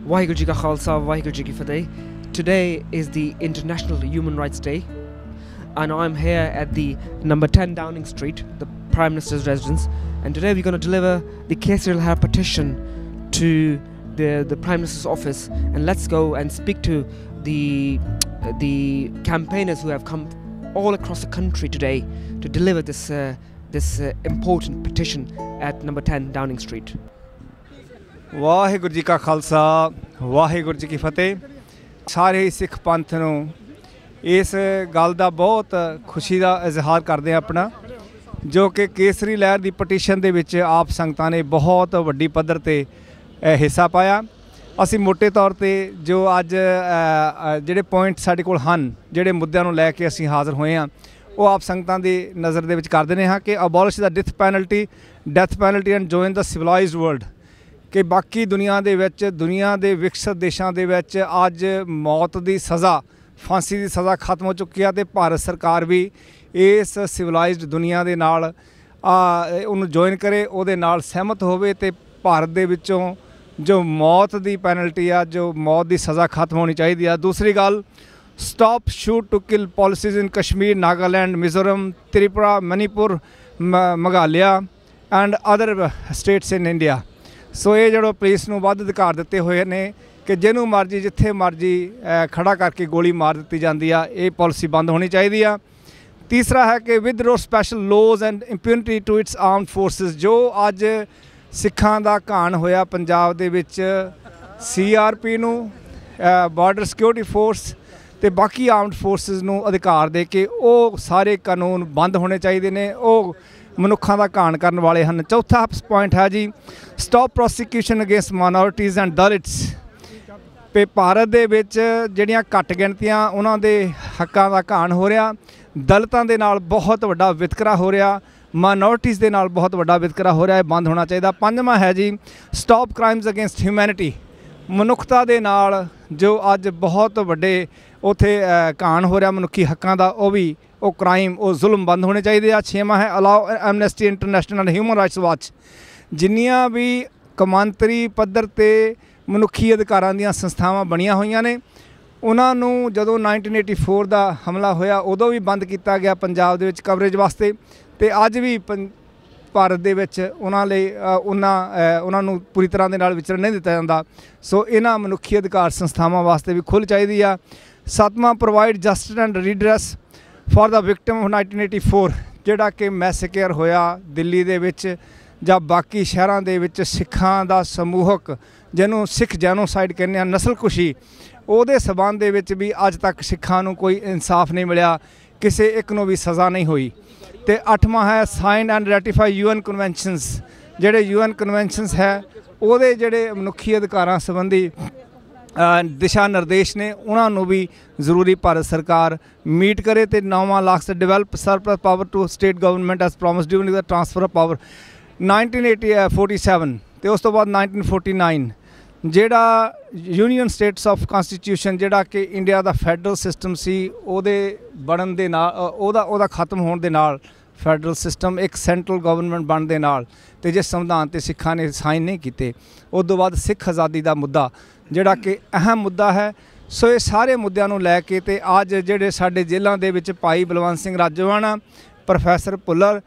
Waheguru Ji Ka Khalsa, Waheguru Ji Ki Fateh. Today is the International Human Rights Day, and I'm here at the number 10 Downing Street, the Prime Minister's residence. And today we're going to deliver the Kesri Lehar petition to the Prime Minister's office. And let's go and speak to the campaigners who have come all across the country today to deliver this important petition at number 10 Downing Street. Waheguru ji ਕਾ ਖਾਲਸਾ ਵਾਹਿਗੁਰੂ ਜੀ ਕੀ ਫਤਿਹ। ਸਾਰੇ ਸਿੱਖ ਪੰਥ ਨੂੰ ਇਸ ਗੱਲ ਦਾ ਬਹੁਤ ਖੁਸ਼ੀ ਦਾ ਇਜ਼ਹਾਰ ਕਰਦੇ ਆ ਆਪਣਾ, ਜੋ ਕਿ ਕੇਸਰੀ ਲਹਿਰ ਦੀ ਪਟੀਸ਼ਨ ਦੇ ਵਿੱਚ ਆਪ ਸੰਗਤਾਂ ਨੇ ਬਹੁਤ ਵੱਡੀ ਪੱਧਰ ਤੇ ਹਿੱਸਾ ਪਾਇਆ। ਅਸੀਂ ਮੋٹے ਤੌਰ ਤੇ ਜੋ ਅੱਜ ਜਿਹੜੇ ਪੁਆਇੰਟ ਸਾਡੇ ਕੋਲ ਹਨ, ਜਿਹੜੇ ਮੁੱਦਿਆਂ ਨੂੰ ਲੈ ਕੇ ਅਸੀਂ ਹਾਜ਼ਰ ਹੋਏ ਹਾਂ, ਉਹ ਆਪ ਸੰਗਤਾਂ ਦੀ ਨਜ਼ਰ ਦੇ ਵਿੱਚ ਕਰ ਦਿੰਦੇ ਹਾਂ ਕਿ abolish the death penalty and join the civilised world. ਕਿ ਬਾਕੀ ਦੁਨੀਆ ਦੇ ਵਿਕਸਿਤ ਦੇਸ਼ਾਂ ਦੇ ਵਿੱਚ ਅੱਜ ਮੌਤ ਦੀ ਸਜ਼ਾ, ਫਾਂਸੀ ਦੀ ਸਜ਼ਾ ਖਤਮ ਹੋ ਚੁੱਕੀ ਹੈ, ਅਤੇ ਭਾਰਤ ਸਰਕਾਰ ਵੀ ਇਸ ਸਿਵਲਾਈਜ਼ਡ ਦੁਨੀਆ ਦੇ ਨਾਲ ਉਹਨੂੰ ਜੁਆਇਨ ਕਰੇ, ਉਹਦੇ ਨਾਲ ਸਹਿਮਤ ਹੋਵੇ, ਅਤੇ ਭਾਰਤ ਦੇ ਵਿੱਚੋਂ ਜੋ ਮੌਤ ਦੀ ਪੈਨਲਟੀ ਆ, ਜੋ ਮੌਤ ਦੀ ਸਜ਼ਾ ਖਤਮ ਹੋਣੀ ਚਾਹੀਦੀ ਆ। ਦੂਸਰੀ ਗੱਲ, stop shoot to kill policies in Kashmir, Nagaland, Mizoram, Tripura, Manipur, Meghalaya and other states in India. So ਇਹ ਜਿਹੜਾ ਪੁਲਿਸ ਨੂੰ ਵੱਧ ਅਧਿਕਾਰ ਦਿੱਤੇ ਹੋਏ ਨੇ ਕਿ ਜਿਹਨੂੰ ਮਰਜ਼ੀ ਜਿੱਥੇ ਮਰਜ਼ੀ ਖੜਾ ਕਰਕੇ ਗੋਲੀ ਮਾਰ ਦਿੱਤੀ ਜਾਂਦੀ ਆ, ਇਹ ਪਾਲਿਸੀ ਬੰਦ ਹੋਣੀ ਚਾਹੀਦੀ ਆ। ਤੀਸਰਾ ਹੈ ਕਿ withdraw special laws and impunity to its armed forces. ਜੋ ਅੱਜ ਸਿੱਖਾਂ ਦਾ ਘਾਣ ਹੋਇਆ ਪੰਜਾਬ ਦੇ ਵਿੱਚ, CRP ਨੂੰ, ਬਾਰਡਰ ਸਿਕਿਉਰਿਟੀ ਫੋਰਸ ਅਤੇ ਬਾਕੀ ਆਰਮਡ ਫੋਰਸਿਸ ਨੂੰ ਅਧਿਕਾਰ ਦੇ ਕੇ ਉਹ ਸਾਰੇ ਕਾਨੂੰਨ ਬੰਦ ਹੋਣੇ ਚਾਹੀਦੇ ਨੇ, ਉਹ ਮਨੁੱਖਾਂ ਦਾ ਘਾਣ ਕਰਨ ਵਾਲੇ ਹਨ। ਚੌਥਾ ਪੁਆਇੰਟ ਹੈ ਜੀ, stop prosecution against minorities and Dalits. ਤੇ ਭਾਰਤ ਦੇ ਵਿੱਚ ਜਿਹੜੀਆਂ ਘੱਟ ਗਿਣਤੀਆਂ, ਉਹਨਾਂ ਦੇ ਹੱਕਾਂ ਦਾ ਘਾਣ ਹੋ ਰਿਹਾ, ਦਲਿਤਾਂ ਦੇ ਨਾਲ ਬਹੁਤ ਵੱਡਾ ਵਿਤਕਰਾ ਹੋ ਰਿਹਾ, ਮਾਈਨੋਰਿਟੀਜ਼ ਦੇ ਨਾਲ ਬਹੁਤ ਵੱਡਾ ਵਿਤਕਰਾ ਹੋ ਰਿਹਾ, ਇਹ ਬੰਦ ਹੋਣਾ ਚਾਹੀਦਾ। ਪੰਜਵਾਂ ਹੈ ਜੀ, ਸਟਾਪ ਕ੍ਰਾਈਮਸ ਅਗੇਂਸਟ ਹਿਊਮੈਨਿਟੀ। ਮਨੁੱਖਤਾ ਦੇ ਨਾਲ ਜੋ ਅੱਜ ਬਹੁਤ ਵੱਡੇ ਉੱਥੇ ਘਾਣ ਹੋ ਰਿਹਾ ਮਨੁੱਖੀ ਹੱਕਾਂ ਦਾ, ਉਹ ਕ੍ਰਾਈਮ, ਉਹ ਜ਼ੁਲਮ ਬੰਦ ਹੋਣੇ ਚਾਹੀਦੇ ਆ। ਛੇਵਾਂ ਹੈ, allow Amnesty international and human rights watch. ਜਿੰਨੀਆਂ ਵੀ ਕੌਮਾਂਤਰੀ ਪੱਧਰ 'ਤੇ ਮਨੁੱਖੀ ਅਧਿਕਾਰਾਂ ਦੀਆਂ ਸੰਸਥਾਵਾਂ ਬਣੀਆਂ ਹੋਈਆਂ ਨੇ, ਉਹਨਾਂ ਨੂੰ ਜਦੋਂ 1984 ਦਾ ਹਮਲਾ ਹੋਇਆ ਉਦੋਂ ਵੀ ਬੰਦ ਕੀਤਾ ਗਿਆ ਪੰਜਾਬ ਦੇ ਵਿੱਚ ਕਵਰੇਜ ਵਾਸਤੇ, ਅਤੇ ਅੱਜ ਵੀ ਭਾਰਤ ਦੇ ਵਿੱਚ ਉਹਨਾਂ ਲਈ ਉਹਨਾਂ ਨੂੰ ਪੂਰੀ ਤਰ੍ਹਾਂ ਦੇ ਨਾਲ ਵਿਚਰਨ ਨਹੀਂ ਦਿੱਤਾ ਜਾਂਦਾ। ਸੋ ਇਹਨਾਂ ਮਨੁੱਖੀ ਅਧਿਕਾਰ ਸੰਸਥਾਵਾਂ ਵਾਸਤੇ ਵੀ ਖੁੱਲ੍ਹ ਚਾਹੀਦੀ ਆ। ਸੱਤਵਾਂ, provide justice and redress for the victim of 1984, ਜਿਹੜਾ ਕਿ ਮੈਸੇਕੇਅਰ ਹੋਇਆ ਦਿੱਲੀ ਦੇ ਵਿੱਚ ਜਾਂ ਬਾਕੀ ਸ਼ਹਿਰਾਂ ਦੇ ਵਿੱਚ ਸਿੱਖਾਂ ਦਾ ਸਮੂਹਕ, ਜਿਹਨੂੰ ਸਿੱਖ ਜੈਨੋਸਾਈਡ ਕਹਿੰਦੇ ਆ, ਨਸਲਕੁਸ਼ੀ, ਉਹਦੇ ਸਬੰਧ ਦੇ ਵਿੱਚ ਵੀ ਅੱਜ ਤੱਕ ਸਿੱਖਾਂ ਨੂੰ ਕੋਈ ਇਨਸਾਫ ਨਹੀਂ ਮਿਲਿਆ, ਕਿਸੇ ਇੱਕ ਨੂੰ ਵੀ ਸਜ਼ਾ ਨਹੀਂ ਹੋਈ। ਅਤੇ ਅੱਠਵਾਂ ਹੈ, ਸਾਈਨ ਐਂਡ ਰੈਟੀਫਾਈ UN ਕਨਵੈਨਸ਼ਨਸ। ਜਿਹੜੇ UN ਕਨਵੈਨਸ਼ਨਸ ਹੈ, ਉਹਦੇ ਜਿਹੜੇ ਮਨੁੱਖੀ ਅਧਿਕਾਰਾਂ ਸੰਬੰਧੀ ਦਿਸ਼ਾ ਨਿਰਦੇਸ਼ ਨੇ, ਉਹਨਾਂ ਨੂੰ ਵੀ ਜ਼ਰੂਰੀ ਭਾਰਤ ਸਰਕਾਰ ਮੀਟ ਕਰੇ। ਅਤੇ 9ਵਾਂ last, develop surplus power to state government as promise during the transfer of power 1947। ਅਤੇ ਉਸ ਤੋਂ ਬਾਅਦ 1949 ਜਿਹੜਾ ਯੂਨੀਅਨ ਸਟੇਟਸ ਆਫ ਕਨਸਟੀਟਿਊਸ਼ਨ, ਜਿਹੜਾ ਕਿ ਇੰਡੀਆ ਦਾ ਫੈਡਰਲ ਸਿਸਟਮ ਸੀ, ਉਹਦੇ ਬਣਨ ਦੇ ਨਾਲ, ਉਹਦਾ ਖਤਮ ਹੋਣ ਦੇ ਨਾਲ, ਫੈਡਰਲ ਸਿਸਟਮ ਇੱਕ ਸੈਂਟਰਲ ਗਵਰਨਮੈਂਟ ਬਣਨ ਦੇ ਨਾਲ, ਅਤੇ ਜਿਸ ਸੰਵਿਧਾਨ 'ਤੇ ਸਿੱਖਾਂ ਨੇ ਸਾਈਨ ਨਹੀਂ ਕੀਤੇ, ਉਸ ਤੋਂ ਬਾਅਦ ਸਿੱਖ ਆਜ਼ਾਦੀ ਦਾ ਮੁੱਦਾ ਜਿਹੜਾ ਕਿ ਅਹਿਮ ਮੁੱਦਾ ਹੈ। ਸੋ ਇਹ ਸਾਰੇ ਮੁੱਦਿਆਂ ਨੂੰ ਲੈ ਕੇ ਅਤੇ ਅੱਜ ਜਿਹੜੇ ਸਾਡੇ ਜੇਲ੍ਹਾਂ ਦੇ ਵਿੱਚ ਭਾਈ ਬਲਵੰਤ ਸਿੰਘ ਰਾਜੋਆਣਾ, ਪ੍ਰੋਫੈਸਰ ਭੁੱਲਰ,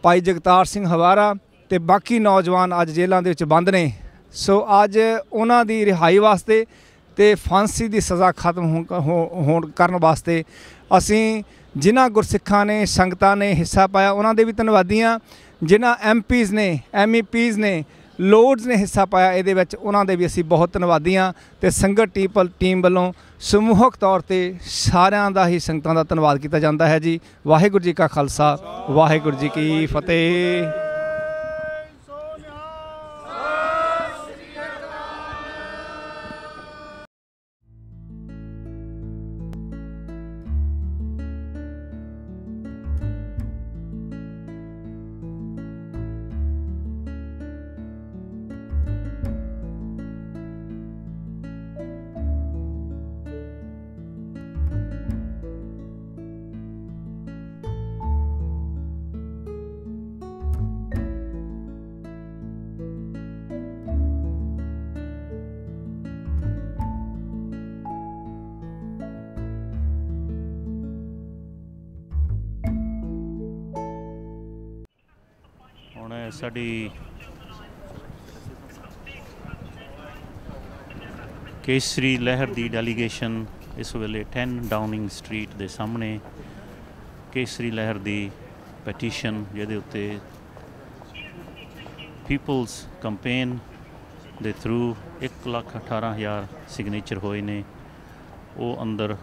ਭਾਈ ਜਗਤਾਰ ਸਿੰਘ ਹਵਾਰਾ ਅਤੇ ਬਾਕੀ ਨੌਜਵਾਨ ਅੱਜ ਜੇਲ੍ਹਾਂ ਦੇ ਵਿੱਚ ਬੰਦ ਨੇ। ਸੋ ਅੱਜ ਉਹਨਾਂ ਦੀ ਰਿਹਾਈ ਵਾਸਤੇ ਅਤੇ ਫਾਂਸੀ ਦੀ ਸਜ਼ਾ ਖਤਮ ਕਰਨ ਵਾਸਤੇ ਅਸੀਂ ਜਿਨ੍ਹਾਂ ਗੁਰਸਿੱਖਾਂ ਨੇ, ਸੰਗਤਾਂ ਨੇ ਹਿੱਸਾ ਪਾਇਆ, ਉਹਨਾਂ ਦੇ ਵੀ ਧੰਨਵਾਦੀ ਹਾਂ। ਜਿਨ੍ਹਾਂ MPs ਨੇ, MEPs ਨੇ, ਲੋਰਡਸ ਨੇ ਹਿੱਸਾ ਪਾਇਆ ਇਹਦੇ ਵਿੱਚ, ਉਹਨਾਂ ਦੇ ਵੀ ਅਸੀਂ ਬਹੁਤ ਧੰਨਵਾਦੀ ਹਾਂ। ਅਤੇ ਸੰਗਤ ਟੀਮ ਵੱਲੋਂ ਸਮੂਹਕ ਤੌਰ 'ਤੇ ਸਾਰਿਆਂ ਦਾ ਹੀ ਸੰਗਤਾਂ ਦਾ ਧੰਨਵਾਦ ਕੀਤਾ ਜਾਂਦਾ ਹੈ ਜੀ। ਵਾਹਿਗੁਰੂ ਜੀ ਕਾ ਖਾਲਸਾ, ਵਾਹਿਗੁਰੂ ਜੀ ਕੀ ਫਤਿਹ। ਸਾਡੀ ਕੇਸਰੀ ਲਹਿਰ ਦੀ ਡੈਲੀਗੇਸ਼ਨ ਇਸ ਵੇਲੇ 10 ਡਾਊਨਿੰਗ ਸਟਰੀਟ ਦੇ ਸਾਹਮਣੇ ਕੇਸਰੀ ਲਹਿਰ ਦੀ ਪੈਟੀਸ਼ਨ ਜਿਹਦੇ ਉੱਤੇ ਪੀਪਲਸ ਕੰਪੇਨ ਦੇ ਥਰੂ 1,18,000 ਸਿਗਨੇਚਰ ਹੋਏ ਨੇ ਉਹ ਅੰਦਰ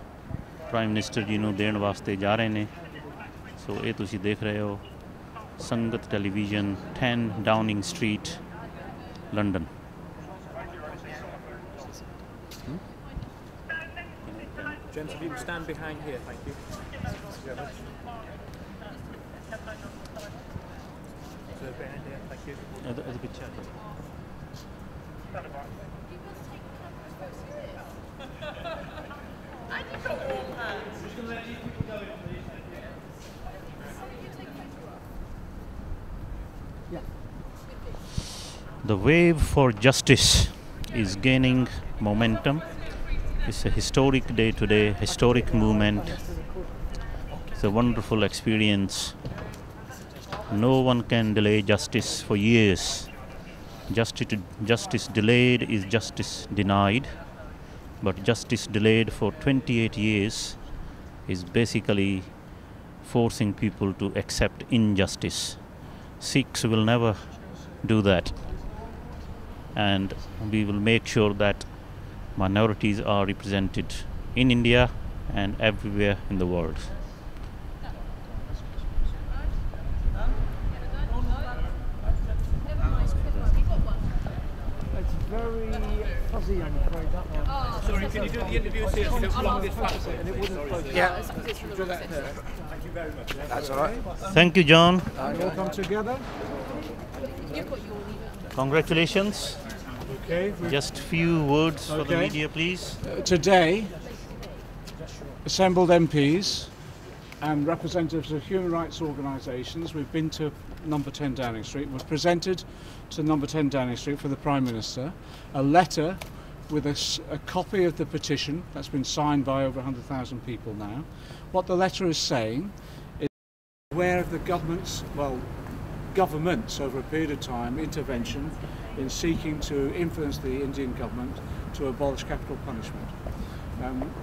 ਪ੍ਰਾਈਮ ਮਿਨਿਸਟਰ ਜੀ ਨੂੰ ਦੇਣ ਵਾਸਤੇ ਜਾ ਰਹੇ ਨੇ। ਸੋ ਇਹ ਤੁਸੀਂ ਦੇਖ ਰਹੇ ਹੋ ਸੰਗਤ television 10 Downing street London. Gents, if you can stand behind here, thank you. So behind here, thank you. ਇਹਦੇ ਪਿੱਛੇ The wave for justice is gaining momentum. It's a historic day today, historic movement. It's a wonderful experience. No one can delay justice for years. Justice delayed is justice denied. But justice delayed for 28 years is basically forcing people to accept injustice. Sikhs will never do that. And we will make sure that minorities are represented in India and everywhere in the world. It's very fuzzy, I'm afraid, that one. Sorry, can you do the interviews here? So block this platform. And it wouldn't focus. Yeah. Do that there. Thank you very much. That's all right. Thank you, John. And all come together. Congratulations. Okay. Just few words for the Okay. media, please. Today, assembled MPs and representatives of human rights organisations, we've been to number 10 Downing Street, we've presented to number 10 Downing Street for the Prime Minister a letter with a copy of the petition that's been signed by over 100,000 people now. What the letter is saying is aware of the government's over a period of time intervention in seeking to influence the Indian government to abolish capital punishment.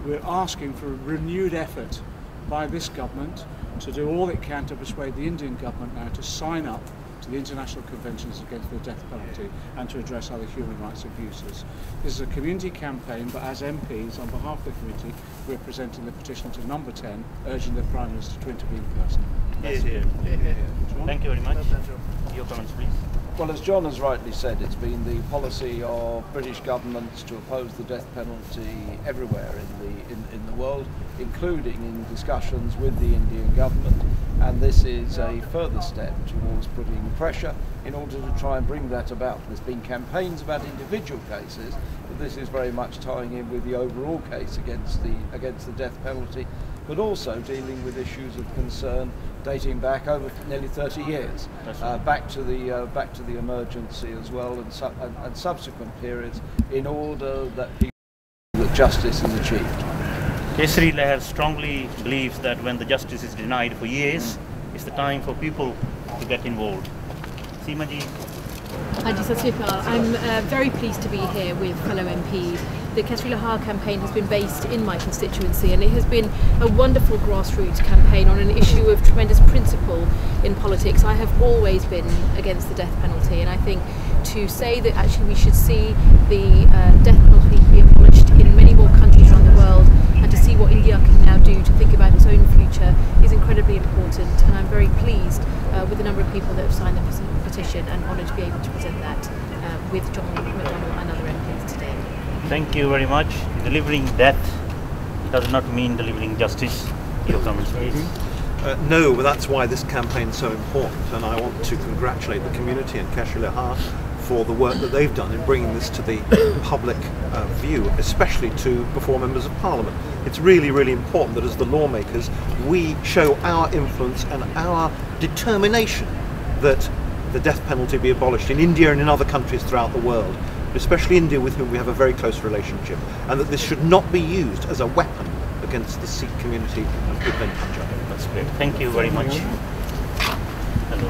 We're asking for a renewed effort by this government to do all it can to persuade the Indian government now to sign up to the international conventions against the death penalty and to address other human rights abuses. This is a community campaign, but as MPs, on behalf of the community, we're presenting the petition to number 10, urging the Prime Minister to intervene personally. Thank you very much. Your comments, please. Well, as John has rightly said, it's been the policy of British governments to oppose the death penalty everywhere in the world, including in discussions with the Indian government. And this is a further step towards putting pressure in order to try and bring that about. There's been campaigns about individual cases, but this is very much tying in with the overall case against the death penalty, but also dealing with issues of concern dating back over nearly 30 years, back to the emergency as well, and subsequent periods, in order that justice is achieved. Kesri Lehar strongly believes that when the justice is denied for years, it's the time for people to get involved. Seema ji. Anji Sat Sri Akal. I'm very pleased to be here with fellow MPs. The Kesri Lehar campaign has been based in my constituency, and it has been a wonderful grassroots campaign on an issue of tremendous principle in politics. I have always been against the death penalty, and I think to say that actually we should see the death penalty be abolished in many more countries around the world, and to see what India can now do to think about its own future is incredibly important. And I'm very pleased with the number of people that have signed the petition, and honoured to be able to present that with John McDonnell and other MPs today. Thank you very much. Delivering death does not mean delivering justice. Your comments, please. No, but that's why this campaign is so important, and I want to congratulate the community and Kesri Lehar for the work that they've done in bringing this to the public view, especially to before members of Parliament. It's really, really important that as the lawmakers we show our influence and our determination that the death penalty be abolished in India and in other countries throughout the world, especially India, with whom we have a very close relationship, and that this should not be used as a weapon against the Sikh community and people in Punjab. That's great. Thank you very much. Hello.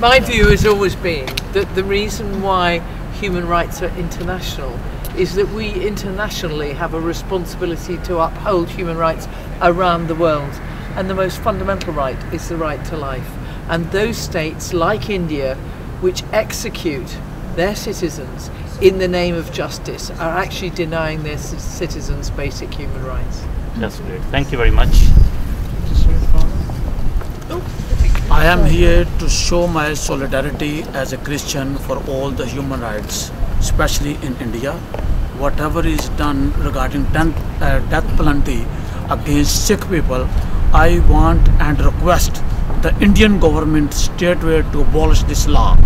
My view has always been that the reason why human rights are international is that we internationally have a responsibility to uphold human rights around the world. And the most fundamental right is the right to life. And those states, like India, which execute their citizens in the name of justice, are actually denying their citizens basic human rights. That's great. Thank you very much. I am here to show my solidarity as a Christian for all the human rights, especially in India. Whatever is done regarding death penalty against Sikh people, I want and request the Indian government straightway to abolish this law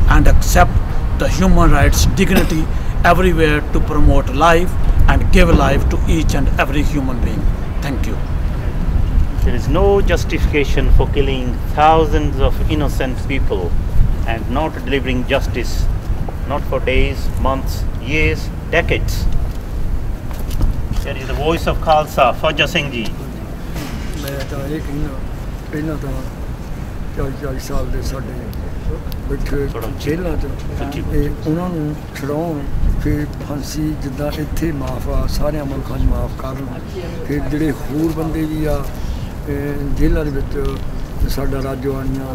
and accept the human rights dignity everywhere to promote life and give life to each and every human being. Thank you. There is no justification for killing thousands of innocent people and not delivering justice, not for days, months, years, decades. Here is the voice of Khalsa, Fauja Singh ji. ਮੈਂ ਤਾਂ ਇਹ ਕਹਿਣਾ ਪਹਿਲਾਂ ਤਾਂ 40 ਸਾਲ ਦੇ ਸਾਡੇ ਬੈਠੇ ਜੇਲ੍ਹਾਂ 'ਚ ਇਹ ਉਹਨਾਂ ਨੂੰ ਛੁਡਾਉਣ ਫਿਰ ਫਾਂਸੀ ਜਿੱਦਾਂ ਇੱਥੇ ਮਾਫ ਆ ਸਾਰਿਆਂ ਮੁਲਕਾਂ 'ਚ ਮਾਫ ਕਰਨ ਫਿਰ ਜਿਹੜੇ ਹੋਰ ਬੰਦੇ ਵੀ ਆ ਜੇਲ੍ਹਾਂ ਦੇ ਵਿੱਚ ਸਾਡਾ ਰਾਜਵਾਨੀਆਂ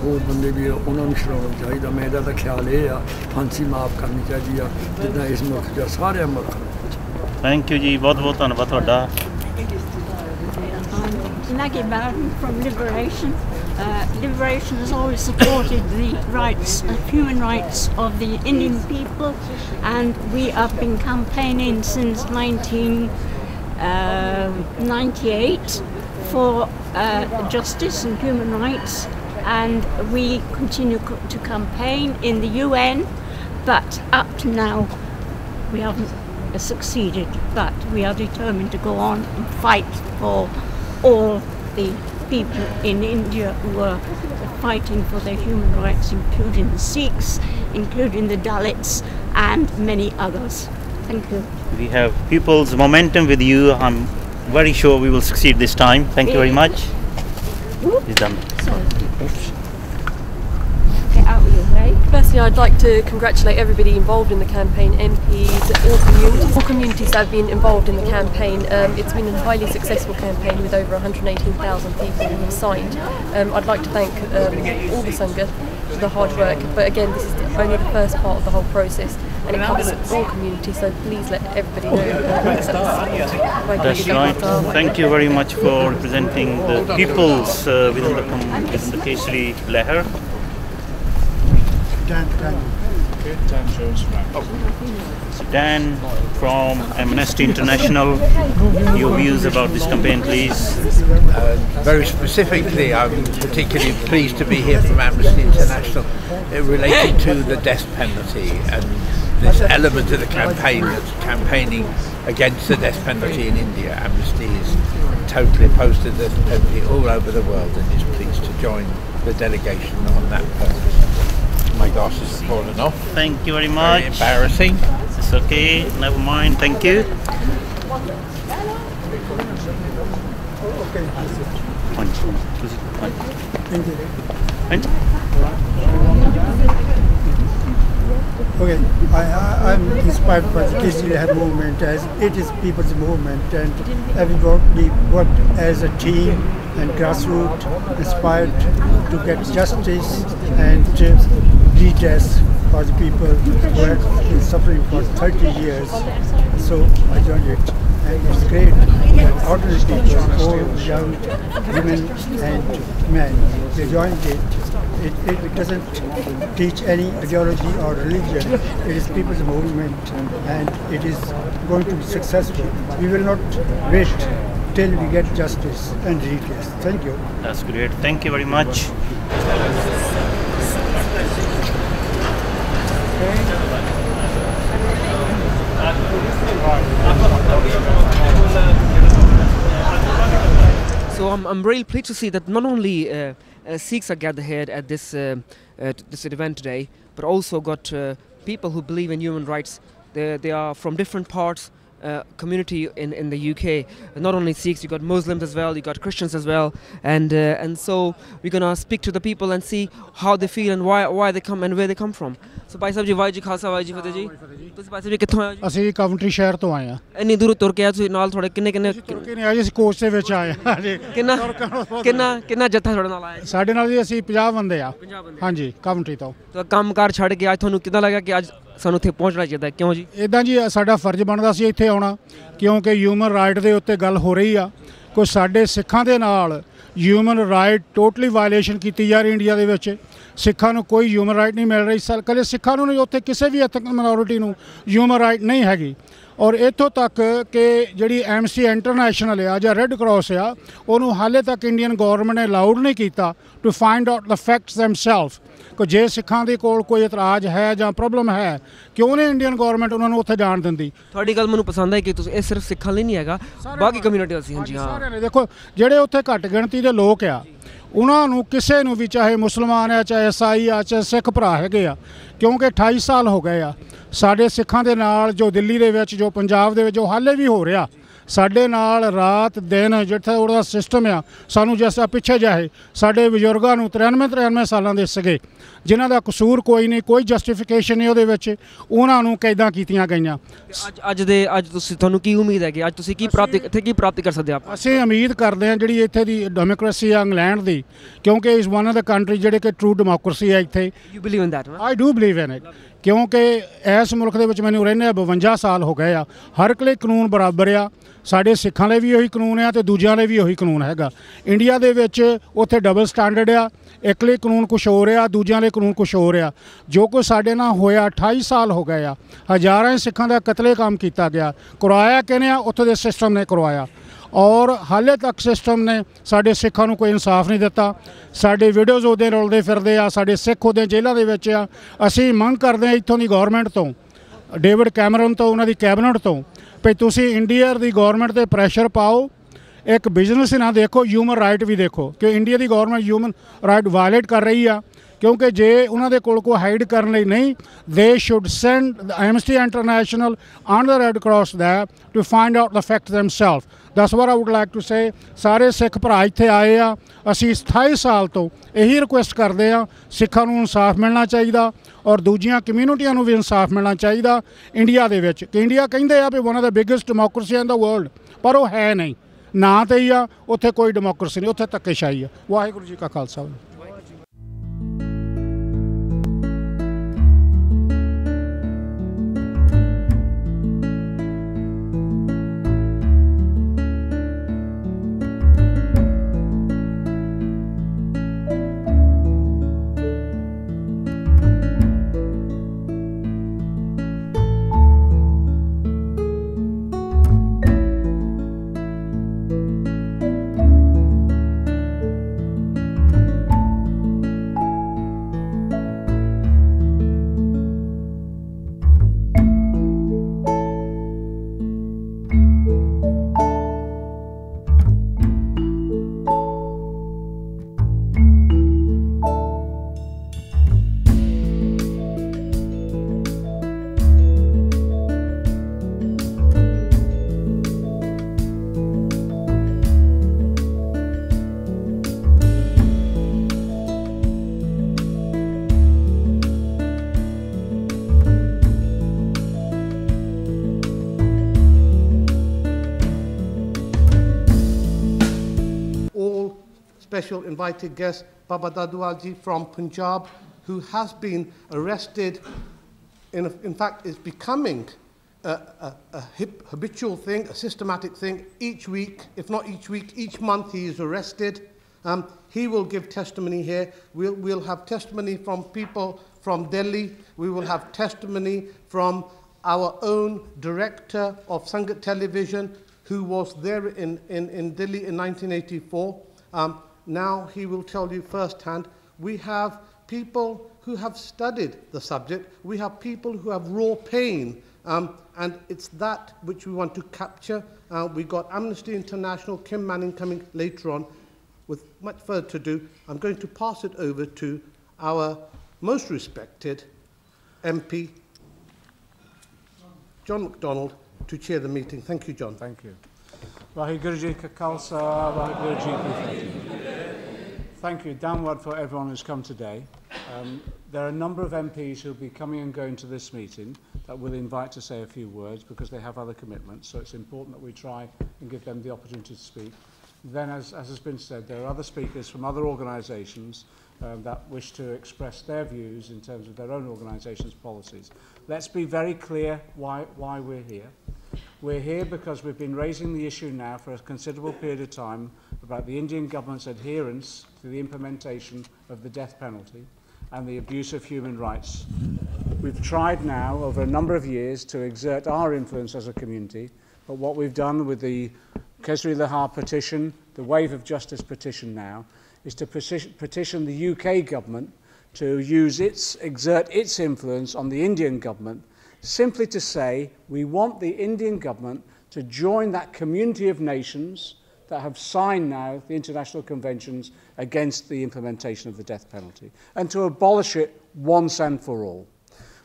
ਹੋਰ ਬੰਦੇ ਵੀ ਆ ਉਹਨਾਂ ਨੂੰ ਛੁਡਾਉਣਾ ਚਾਹੀਦਾ ਮੇਰਾ ਤਾਂ ਖਿਆਲ ਇਹ ਆ ਫਾਂਸੀ ਮਾਫ ਕਰਨੀ ਚਾਹੀਦੀ ਆ ਜਿੱਦਾਂ ਇਸ ਮੁਲਕ 'ਚ ਸਾਰਿਆਂ ਮੁਲਕਾਂ 'ਚ ਥੈਂਕ ਯੂ ਜੀ ਬਹੁਤ ਬਹੁਤ ਧੰਨਵਾਦ ਤੁਹਾਡਾ From Liberation. Liberation has always supported the rights, human rights of the Indian people, and we have been campaigning since 1998 for justice and human rights, and we continue to campaign in the UN, but up to now we haven't succeeded, but we are determined to go on and fight for all the people in India who are fighting for their human rights, including the Sikhs, including the Dalits and many others. Thank you. We have people's momentum with you. I'm very sure we will succeed this time. Thank you very much. It's done. Get out of your way. Firstly, I'd like to congratulate everybody involved in the campaign, MPs, all communities that have been involved in the campaign. It's been a highly successful campaign with over 118,000 people who have signed. I'd like to thank all the Sangat for the hard work, but again, this is only the first part of the whole process and it covers all communities, so please let everybody know. That's right. Thank you very much for representing the peoples within the Kesri Lehar. Dan from Amnesty International, your views about this campaign, please. Very specifically, I'm particularly pleased to be here from Amnesty International relating to the death penalty and this element of the campaign that's campaigning against the death penalty in India. Amnesty is totally opposed to the death penalty all over the world and is pleased to join the delegation on that purpose. My glasses have fallen off. Thank you very much. Very embarrassing. It's okay, never mind, thank you. Okay, I'm inspired by the Kesri Lehar movement as it is people's movement and everybody worked as a team and grassroots inspired to get justice and redress for the people who have been suffering for 30 years. So I joined it and it's great that ordinary people, old, young, women and men, they joined it. It doesn't teach any ideology or religion. It is people's movement and it is going to be successful. We will not wait till we get justice and redress. Thank you. That's great. Thank you very much. So I'm really pleased to see that not only Sikhs are gathered here at this event today, but also got people who believe in human rights. They are from different parts community in the UK. Not only Sikhs, you got Muslims as well, you got Christians as well, and so we're gonna speak to the people and see how they feel and why they come and where they come from. So Bhai Sahib ji, Waheguru ji Khalsa Waheguru ji ਫਤਿਹ ਜੀ। ਤੁਸੀਂ ਭਾਈ ਸਾਹਿਬ ਜੀ ਕਿੱਥੋਂ ਆਏ ਹੋ ਜੀ? ਅਸੀਂ ਕਾਵੰਟਰੀ ਸ਼ਹਿਰ ਤੋਂ ਆਏ ਆ। ਇੰਨੀ ਦੂਰ ਤੁਰ ਕੇ ਆਏ ਤੁਸੀਂ ਨਾਲ ਥੋੜੇ ਕਿੰਨੇ ਤੁਰ ਕੇ ਨਹੀਂ ਆਏ, ਅਸੀਂ ਕੋਚ ਦੇ ਵਿੱਚ ਆਏ ਆ ਜੀ। ਕਿੰਨਾ ਜੱਥਾ ਤੁਹਾਡੇ ਨਾਲ ਆਇਆ? ਸਾਡੇ ਨਾਲ ਜੀ ਅਸੀਂ 50 ਬੰਦੇ ਆ। ਹਾਂਜੀ, ਕਾਵੰਟਰੀ ਤੋਂ। ਤਾਂ ਕੰਮਕਾਰ ਛੱਡ ਕੇ ਅੱਜ ਤੁਹਾਨੂੰ ਕਿੱਦਾਂ ਲੱਗਾ ਕਿ ਅੱਜ ਸਾਨੂੰ ਇੱਥੇ ਪਹੁੰਚਣਾ ਚਾਹੀਦਾ, ਕਿਉਂ ਜੀ? ਇਦਾਂ ਜੀ ਸਾਡਾ ਫਰਜ਼ ਬਣਦਾ ਸੀ ਇੱਥੇ ਆਉਣਾ, ਕਿਉਂਕਿ ਹਿਊਮਨ ਰਾਈਟ ਦੇ ਉੱਤੇ ਗੱਲ ਹੋ ਰਹੀ ਆ। ਕੋਈ ਸਾਡੇ ਸਿੱਖਾਂ ਦੇ ਨਾਲ ਹਿਊਮਨ ਰਾਈਟ ਟੋਟਲੀ ਵਾਇਲੇਸ਼ਨ ਕੀਤੀ ਜਾ ਰਹੀ ਇੰਡੀਆ ਦੇ ਵਿੱਚ। ਸਿੱਖਾਂ ਨੂੰ ਕੋਈ ਹਿਊਮਨ ਰਾਈਟ ਨਹੀਂ ਮਿਲ ਰਹੀ। ਕਦੇ ਸਿੱਖਾਂ ਨੂੰ ਨਹੀਂ, ਉੱਥੇ ਕਿਸੇ ਵੀ ਐਥਨਿਕ ਮਾਈਨੋਰਿਟੀ ਨੂੰ ਹਿਊਮਨ ਰਾਈਟ ਨਹੀਂ ਹੈਗੀ। ਔਰ ਇੱਥੋਂ ਤੱਕ ਕਿ ਜਿਹੜੀ ਐਮਸੀ ਇੰਟਰਨੈਸ਼ਨਲ ਆ ਜਾਂ ਰੈੱਡ ਕਰਾਸ ਆ, ਉਹਨੂੰ ਹਾਲੇ ਤੱਕ ਇੰਡੀਅਨ ਗੌਰਮੈਂਟ ਨੇ ਅਲਾਉਡ ਨਹੀਂ ਕੀਤਾ to find out the facts themself. ਕਿ ਜੇ ਸਿੱਖਾਂ ਦੇ ਕੋਲ ਕੋਈ ਇਤਰਾਜ਼ ਹੈ ਜਾਂ ਪ੍ਰੋਬਲਮ ਹੈ, ਕਿਉਂ ਨਹੀਂ ਇੰਡੀਅਨ ਗੌਰਮੈਂਟ ਉਹਨਾਂ ਨੂੰ ਉੱਥੇ ਜਾਣ ਦਿੰਦੀ? ਤੁਹਾਡੀ ਗੱਲ ਮੈਨੂੰ ਪਸੰਦ ਹੈ ਕਿ ਤੁਸੀਂ ਇਹ ਸਿਰਫ ਸਿੱਖਾਂ ਲਈ ਨਹੀਂ ਹੈਗਾ, ਬਾਕੀ ਕਮਿਊਨਿਟੀ ਅਸੀਂ। ਹਾਂਜੀ ਹਾਂ, ਸਾਰਿਆਂ ਨੇ ਦੇਖੋ, ਜਿਹੜੇ ਉੱਥੇ ਘੱਟ ਗਿਣਤੀ ਦੇ ਲੋਕ ਆ, ਉਹਨਾਂ ਨੂੰ ਕਿਸੇ ਨੂੰ ਵੀ, ਚਾਹੇ ਮੁਸਲਮਾਨ ਆ, ਚਾਹੇ ਈਸਾਈ ਆ, ਚਾਹੇ ਸਿੱਖ ਭਰਾ ਹੈਗੇ ਆ, ਕਿਉਂਕਿ 28 ਸਾਲ ਹੋ ਗਏ ਆ ਸਾਡੇ ਸਿੱਖਾਂ ਦੇ ਨਾਲ, ਜੋ ਦਿੱਲੀ ਦੇ ਵਿੱਚ, ਜੋ ਪੰਜਾਬ ਦੇ ਵਿੱਚ, ਜੋ ਹਾਲੇ ਵੀ ਹੋ ਰਿਹਾ ਸਾਡੇ ਨਾਲ ਰਾਤ ਦਿਨ, ਜਿੱਥੇ ਉਹਦਾ ਸਿਸਟਮ ਆ। ਸਾਨੂੰ ਜਿਸ ਪਿੱਛੇ ਜਾਏ ਸਾਡੇ ਬਜ਼ੁਰਗਾਂ ਨੂੰ 93 ਸਾਲਾਂ ਦੇ ਸੀਗੇ, ਜਿਨ੍ਹਾਂ ਦਾ ਕਸੂਰ ਕੋਈ ਨਹੀਂ, ਕੋਈ ਜਸਟੀਫਿਕੇਸ਼ਨ ਨਹੀਂ ਉਹਦੇ ਵਿੱਚ, ਉਹਨਾਂ ਨੂੰ ਕੈਦਾਂ ਕੀਤੀਆਂ ਗਈਆਂ। ਅੱਜ ਤੁਸੀਂ, ਤੁਹਾਨੂੰ ਕੀ ਉਮੀਦ ਹੈ ਕਿ ਅੱਜ ਤੁਸੀਂ ਕੀ ਪ੍ਰਾਪਤੀ ਕਰ ਸਕਦੇ ਆਪ? ਅਸੀਂ ਉਮੀਦ ਕਰਦੇ ਹਾਂ ਜਿਹੜੀ ਇੱਥੇ ਦੀ ਡੈਮੋਕ੍ਰੇਸੀ ਆ ਇੰਗਲੈਂਡ ਦੀ, ਕਿਉਂਕਿ ਇਸ ਵਨ ਆਫ ਦ ਕੰਟਰੀ ਜਿਹੜੇ ਕਿ ਟਰੂ ਡੈਮੋਕ੍ਰੇਸੀ ਆ ਇੱਥੇ। You believe in that? I do believe in it, ਕਿਉਂਕਿ ਇਸ ਮੁਲਕ ਦੇ ਵਿੱਚ ਮੈਨੂੰ ਰਹਿੰਦੇ 52 ਸਾਲ ਹੋ ਗਏ ਆ। ਹਰ ਇੱਕ ਲਈ ਕਾਨੂੰਨ ਬਰਾਬਰ ਆ। ਸਾਡੇ ਸਿੱਖਾਂ ਲਈ ਵੀ ਉਹੀ ਕਾਨੂੰਨ ਆ ਤੇ ਦੂਜਿਆਂ ਲਈ ਵੀ ਉਹੀ ਕਾਨੂੰਨ ਹੈਗਾ। ਇੰਡੀਆ ਦੇ ਵਿੱਚ ਉੱਥੇ ਡਬਲ ਸਟੈਂਡਰਡ ਆ, ਇੱਕ ਲਈ ਕਾਨੂੰਨ ਕੁਛ ਹੋ ਰਿਹਾ, ਦੂਜਿਆਂ ਲਈ ਕਾਨੂੰਨ ਕੁਛ ਹੋ ਰਿਹਾ। ਜੋ ਕੁਛ ਸਾਡੇ ਨਾਲ ਹੋਇਆ 28 ਸਾਲ ਹੋ ਗਏ ਆ, ਹਜ਼ਾਰਾਂ ਸਿੱਖਾਂ ਦਾ ਕਤਲੇਆਮ ਕੀਤਾ ਗਿਆ। ਕਰਵਾਇਆ ਕਿਹਨੇ ਆ? ਉੱਥੋਂ ਦੇ ਸਿਸਟਮ ਨੇ ਕਰਵਾਇਆ। ਔਰ ਹਾਲੇ ਤੱਕ ਸਿਸਟਮ ਨੇ ਸਾਡੇ ਸਿੱਖਾਂ ਨੂੰ ਕੋਈ ਇਨਸਾਫ ਨਹੀਂ ਦਿੱਤਾ। ਸਾਡੇ ਵੀਡੀਓਜ਼ ਉਹਦੇ ਰੁਲਦੇ ਫਿਰਦੇ ਆ, ਸਾਡੇ ਸਿੱਖ ਉਹਦੇ ਜੇਲ੍ਹਾਂ ਦੇ ਵਿੱਚ ਆ। ਅਸੀਂ ਮੰਗ ਕਰਦੇ ਹਾਂ ਇੱਥੋਂ ਦੀ ਗੌਰਮੈਂਟ ਤੋਂ, ਡੇਵਿਡ ਕੈਮਰਨ ਤੋਂ, ਉਹਨਾਂ ਦੀ ਕੈਬਨਿਟ ਤੋਂ, ਵੀ ਤੁਸੀਂ ਇੰਡੀਆ ਦੀ ਗੌਰਮੈਂਟ 'ਤੇ ਪ੍ਰੈਸ਼ਰ ਪਾਓ। ਇੱਕ ਬਿਜ਼ਨਸ ਹੀ ਨਾ ਦੇਖੋ, ਹਿਊਮਨ ਰਾਈਟ ਵੀ ਦੇਖੋ ਕਿ ਇੰਡੀਆ ਦੀ ਗੌਰਮੈਂਟ ਹਿਊਮਨ ਰਾਈਟ ਵਾਇਲੇਟ ਕਰ ਰਹੀ ਆ। ਕਿਉਂਕਿ ਜੇ ਉਹਨਾਂ ਦੇ ਕੋਲ ਕੋਈ ਹਾਈਡ ਕਰਨ ਲਈ ਨਹੀਂ, they should send Amnesty International and the Red Cross that to find out the fact themself. That's what I would like to say. ਸਾਰੇ ਸਿੱਖ ਭਰਾ ਇੱਥੇ ਆਏ ਆ। ਅਸੀਂ 28 ਸਾਲ ਤੋਂ ਇਹੀ ਰਿਕੁਐਸਟ ਕਰਦੇ ਆ, ਸਿੱਖਾਂ ਨੂੰ ਇਨਸਾਫ ਮਿਲਣਾ ਚਾਹੀਦਾ ਔਰ ਦੂਜੀਆਂ ਕਮਿਊਨਿਟੀਆਂ ਨੂੰ ਵੀ ਇਨਸਾਫ ਮਿਲਣਾ ਚਾਹੀਦਾ ਇੰਡੀਆ ਦੇ ਵਿੱਚ। ਕਿ ਇੰਡੀਆ ਕਹਿੰਦੇ ਆ we one of the biggest democracy in the world, ਪਰ ਉਹ ਹੈ ਨਹੀਂ। ਨਾਂ 'ਤੇ ਹੀ ਆ, ਉੱਥੇ ਕੋਈ ਡੈਮੋਕ੍ਰੇਸੀ ਨਹੀਂ, ਉੱਥੇ ਧੱਕੇਸ਼ਾਹੀ ਆ। ਵਾਹਿਗੁਰੂ ਜੀ ਕਾ Khalsa. special invited guest, Baba Dadwalji from Punjab, who has been arrested. In fact, it's becoming a habitual thing, a systematic thing. Each week, if not each week, each month he is arrested. He will give testimony here. We'll have testimony from people from Delhi. We will have testimony from our own director of Sangat television, who was there in Delhi in 1984. Now he will tell you firsthand. We have people who have studied the subject. We have people who have raw pain, and it's that which we want to capture. We got Amnesty International, Kim Manning coming later on. With much further ado, I'm going to pass it over to our most respected MP, John MacDonald, to chair the meeting. Thank you, John. Thank you. Vaheguru Ji Ka Khalsa, Vaheguru Ji Ki Fateh. Thank you, downward for everyone who's come today. There are a number of MPs who will be coming and going to this meeting that we'll invite to say a few words because they have other commitments, so it's important that we try and give them the opportunity to speak. Then, as has been said, there are other speakers from other organisations that wish to express their views in terms of their own organisation's policies. Let's be very clear why we're here. We're here because we've been raising the issue now for a considerable period of time about the Indian government's adherence to the implementation of the death penalty and the abuse of human rights. We've tried now over a number of years to exert our influence as a community, but what we've done with the Kesri Lehar petition, the Wave of Justice petition now, is to petition the UK government to exert its influence on the Indian government, simply to say we want the Indian government to join that community of nations that have signed now the international conventions against the implementation of the death penalty, and to abolish it once and for all.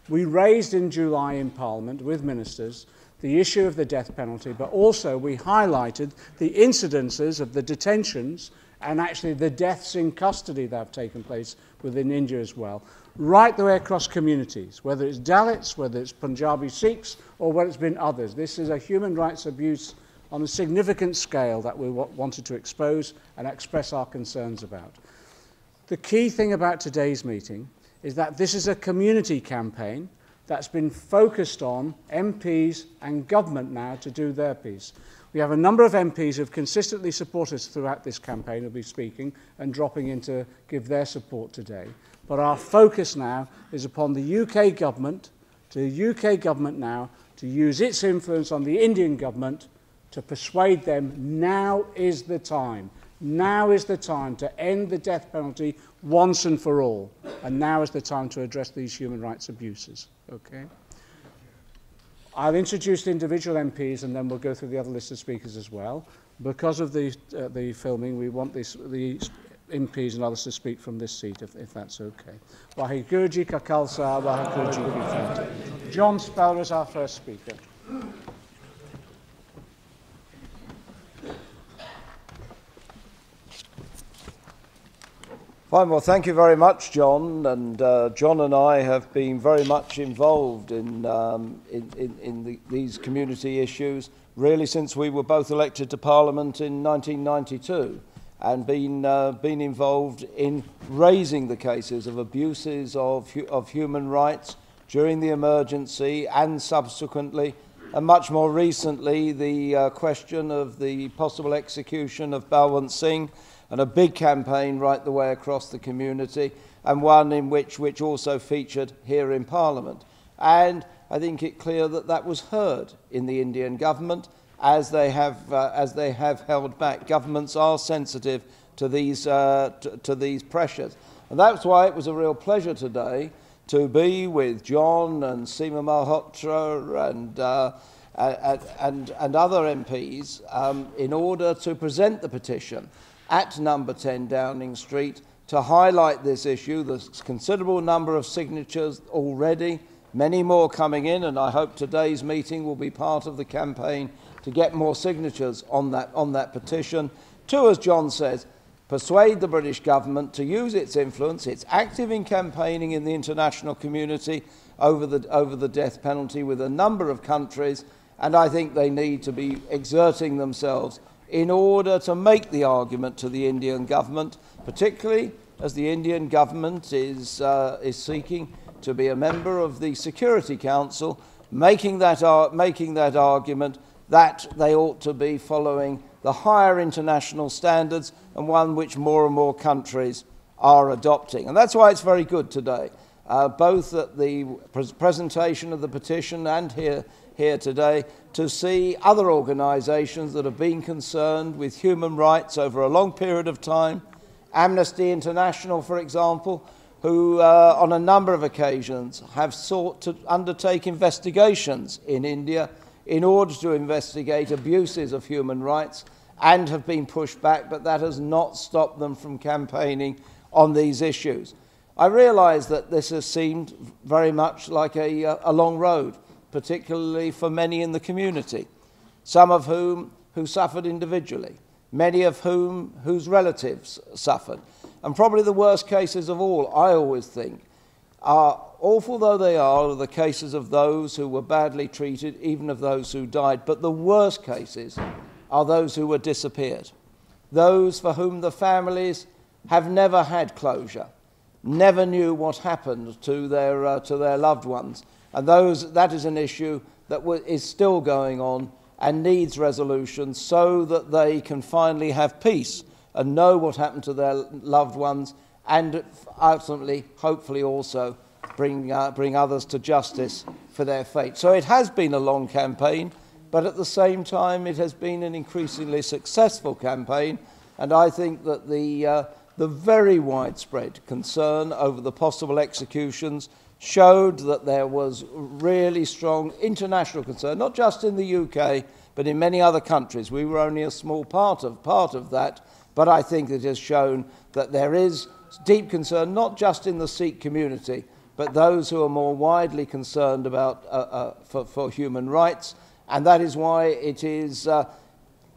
We raised in July in Parliament with ministers the issue of the death penalty, but also we highlighted the incidences of the detentions and actually the deaths in custody that have taken place within India as well, right the way across communities, whether it's Dalits, whether it's Punjabi Sikhs, or whether it's been others. This is a human rights abuse on a significant scale that we wanted to expose and express our concerns about. The key thing about today's meeting is that this is a community campaign that's been focused on MPs and government now to do their piece. We have a number of MPs who have consistently supported us throughout this campaign, who will be speaking and dropping in to give their support today. But our focus now is upon the UK government, now to use its influence on the Indian government to persuade them now is the time. Now is the time to end the death penalty once and for all. And now is the time to address these human rights abuses. Okay? I'll introduce the individual MPs and then we'll go through the other list of speakers as well. Because of the filming, we want the MPs and others to speak from this seat, if that's okay. Vaheguru Ji Ka Khalsa, Vaheguru Ji Ki Fateh. John Speller is our first speaker. Fine, well, thank you very much, John. And John and I have been very much involved in these community issues, really since we were both elected to Parliament in 1992, and been involved in raising the cases of abuses of human rights during the emergency and subsequently, and much more recently, the question of the possible execution of Balwant Singh, and a big campaign right the way across the community, and one in which also featured here in Parliament. And I think it clear that that was heard in the Indian government, as they have held back. Governments are sensitive to these pressures, and that's why it was a real pleasure today to be with John and Seema Malhotra and other MPs in order to present the petition at number 10 Downing Street to highlight this issue. There's a considerable number of signatures already, many more coming in, and I hope today's meeting will be part of the campaign to get more signatures on that petition to, as John says, persuade the British government to use its influence. It's active in campaigning in the international community over the death penalty with a number of countries, and I think they need to be exerting themselves in order to make the argument to the Indian government, particularly as the Indian government is seeking to be a member of the Security Council, making that argument that they ought to be following the higher international standards, and one which more and more countries are adopting. And that's why it's very good today, both at the presentation of the petition and here today, to see other organisations that have been concerned with human rights over a long period of time. Amnesty International, for example, who on a number of occasions have sought to undertake investigations in India in order to investigate abuses of human rights, and have been pushed back, but that has not stopped them from campaigning on these issues. I realise that this has seemed very much like a long road, particularly for many in the community, some of whom who suffered individually, many of whom whose relatives suffered. And probably the worst cases of all, I always think, are, awful though they are the cases of those who were badly treated, even of those who died. But the worst cases are those who were disappeared, those for whom the families have never had closure, never knew what happened to their loved ones. And that is an issue that is still going on and needs resolution so that they can finally have peace and know what happened to their loved ones, and ultimately, hopefully also, bring others to justice for their fate. So it has been a long campaign, but at the same time it has been an increasingly successful campaign, and I think that the very widespread concern over the possible executions showed that there was really strong international concern, not just in the UK, but in many other countries. We were only a small part of that, but I think it has shown that there is deep concern, not just in the Sikh community, but those who are more widely concerned about for human rights. And that is why it is,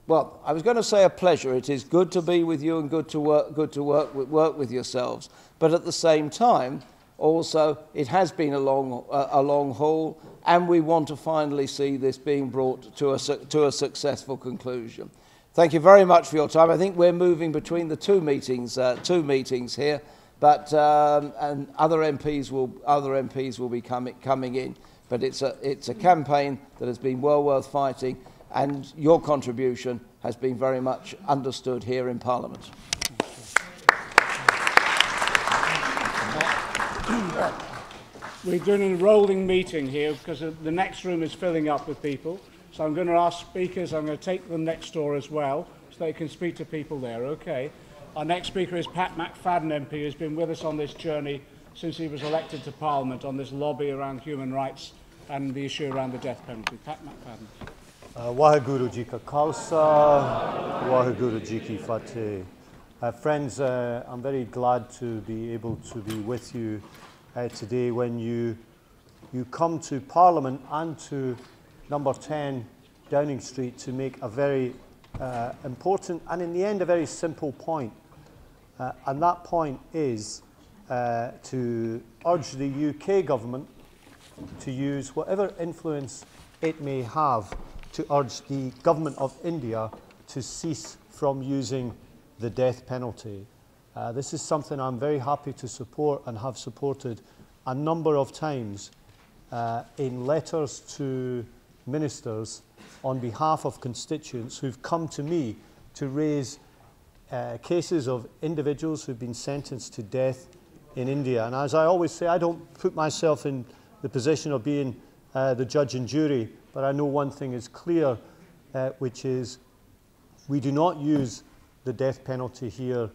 well, I was going to say a pleasure. It is good to be with you and good to work with yourselves. But at the same time, also, it has been a long haul, and we want to finally see this being brought to a successful conclusion. Thank you very much for your time. I think we're moving between the two meetings here, but and other MPs will be coming in. But it's a campaign that has been well worth fighting, and your contribution has been very much understood here in Parliament. We're doing a rolling meeting here because the next room is filling up with people. So I'm going to ask speakers, I'm going to take them next door as well, so they can speak to people there, okay? Our next speaker is Pat McFadden MP, who's been with us on this journey since he was elected to Parliament on this lobby around human rights and the issue around the death penalty. Pat McFadden. Waheguru Ji Ka Khalsa, Waheguru Ji Ki Fateh. Friends, I'm very glad to be able to be with you today when you come to Parliament and to number 10 Downing Street to make a very important and in the end a very simple point. And that point is to urge the UK government to use whatever influence it may have to urge the government of India to cease from using the death penalty. This is something I'm very happy to support and have supported a number of times in letters to ministers on behalf of constituents who've come to me to raise cases of individuals who've been sentenced to death in India. And as I always say, I don't put myself in the position of being the judge and jury, but I know one thing is clear, which is we do not use the death penalty here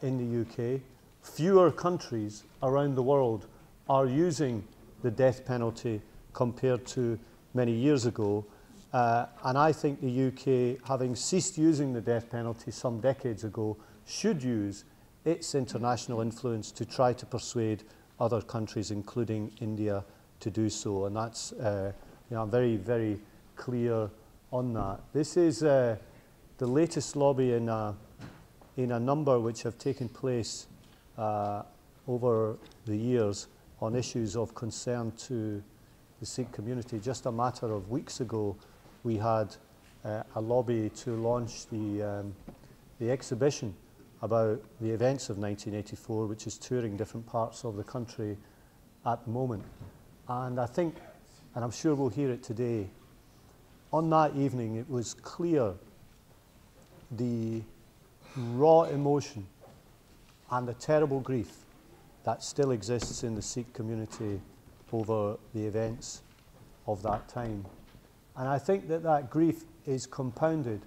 in the UK. Fewer countries around the world are using the death penalty compared to many years ago. And I think the UK, having ceased using the death penalty some decades ago, should use its international influence to try to persuade other countries, including India, to do so. And that's, I'm very, very clear on that. This is the latest lobby in a number which have taken place over the years on issues of concern to the Sikh community. Just a matter of weeks ago, we had a lobby to launch the exhibition about the events of 1984, which is touring different parts of the country at the moment. And I think, and I'm sure we'll hear it today, on that evening it was clear the raw emotion and the terrible grief that still exists in the Sikh community over the events of that time. And I think that that grief is compounded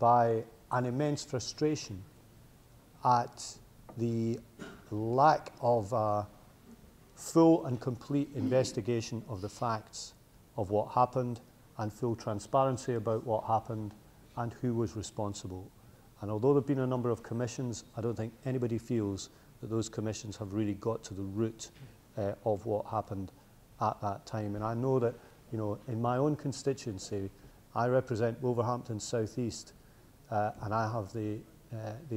by an immense frustration at the lack of full and complete investigation of the facts of what happened and full transparency about what happened and who was responsible. And although there have been a number of commissions, I don't think anybody feels that those commissions have really got to the root of what happened at that time. And I know that, you know, in my own constituency, I represent Wolverhampton South East, and I have the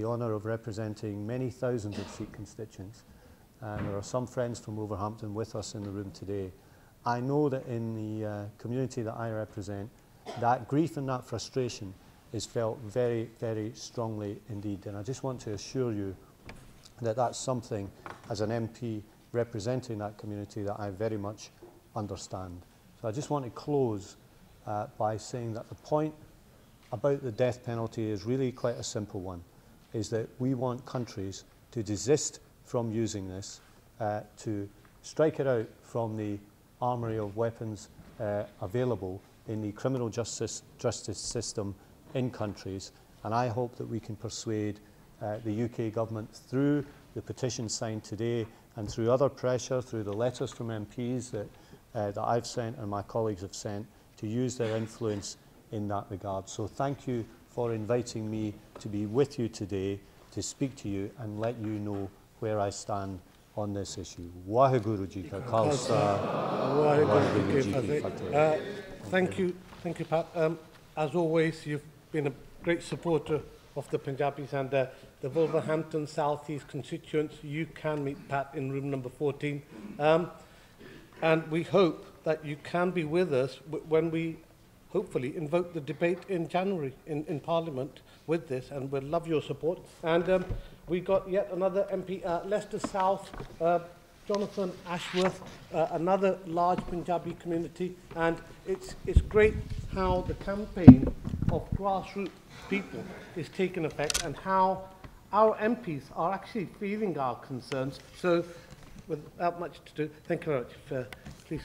honour of representing many thousands of Sikh constituents. And there are some friends from Wolverhampton with us in the room today. I know that in the community that I represent, that grief and that frustration is felt very, very strongly indeed. And I just want to assure you that that's something, as an MP representing that community, that I very much understand. So I just want to close by saying that the point about the death penalty is really quite a simple one, is that we want countries to desist from using this, to strike it out from the armoury of weapons available in the criminal justice system in countries. And I hope that we can persuade the UK government through the petition signed today and through other pressure, through the letters from MPs that I've sent and my colleagues have sent, to use their influence in that regard. So thank you for inviting me to be with you today, to speak to you and let you know where I stand on this issue. Waheguru Ji Ka Khalsa, Waheguru Ji Ki Fateh. Thank you, Pat. As always, you've been a great supporter of the Punjabis and the Wolverhampton South East constituents. You can meet Pat in room number 14. And we hope that you can be with us when we hopefully invoke the debate in January in Parliament with this, and we'll love your support. And we got yet another MP, Leicester South, Jonathan Ashworth, another large Punjabi community, and it's great how the campaign of grassroots people is taking effect and how our MPs are actually feeling our concerns. So without much to do, thank you very much. Please.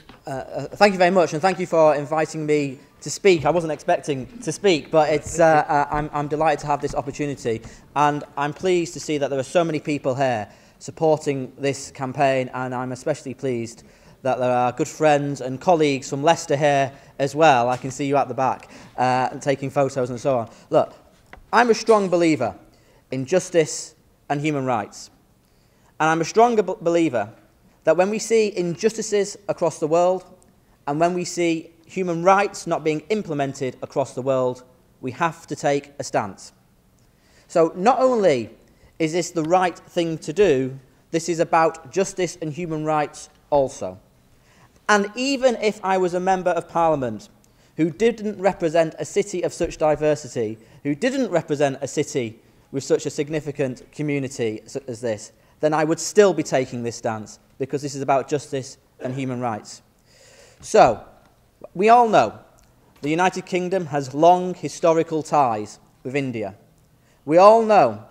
Thank you very much, and thank you for inviting me to speak. I wasn't expecting to speak, but it's, I'm delighted to have this opportunity, and I'm pleased to see that there are so many people here supporting this campaign, and I'm especially pleased that there are good friends and colleagues from Leicester here as well. I can see you at the back taking photos and so on. Look, I'm a strong believer in justice and human rights, and I'm a stronger believer that when we see injustices across the world and when we see human rights not being implemented across the world, we have to take a stance. So not only is this the right thing to do, this is about justice and human rights also. And even if I was a member of Parliament who didn't represent a city of such diversity, who didn't represent a city with such a significant community as this, then I would still be taking this stance, because this is about justice and human rights. So, we all know the United Kingdom has long historical ties with India. We all know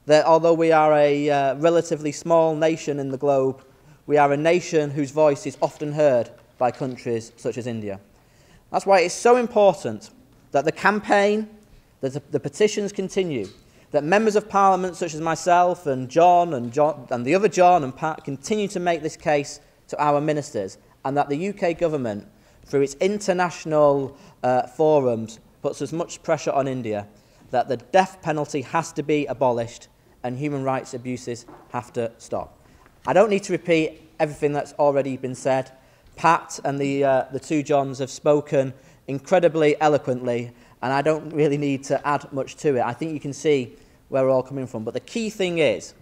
that although we are a relatively small nation in the globe, we are a nation whose voice is often heard by countries such as India. That's why it's so important that the campaign, that the petitions continue, that members of Parliament such as myself and John and the other John and Pat continue to make this case to our ministers, and that the UK government, through its international forums, puts as much pressure on India that the death penalty has to be abolished and human rights abuses have to stop. I don't need to repeat everything that's already been said. Pat and the two Johns have spoken incredibly eloquently, and I don't really need to add much to it. I think you can see where we're all coming from. But the key thing is,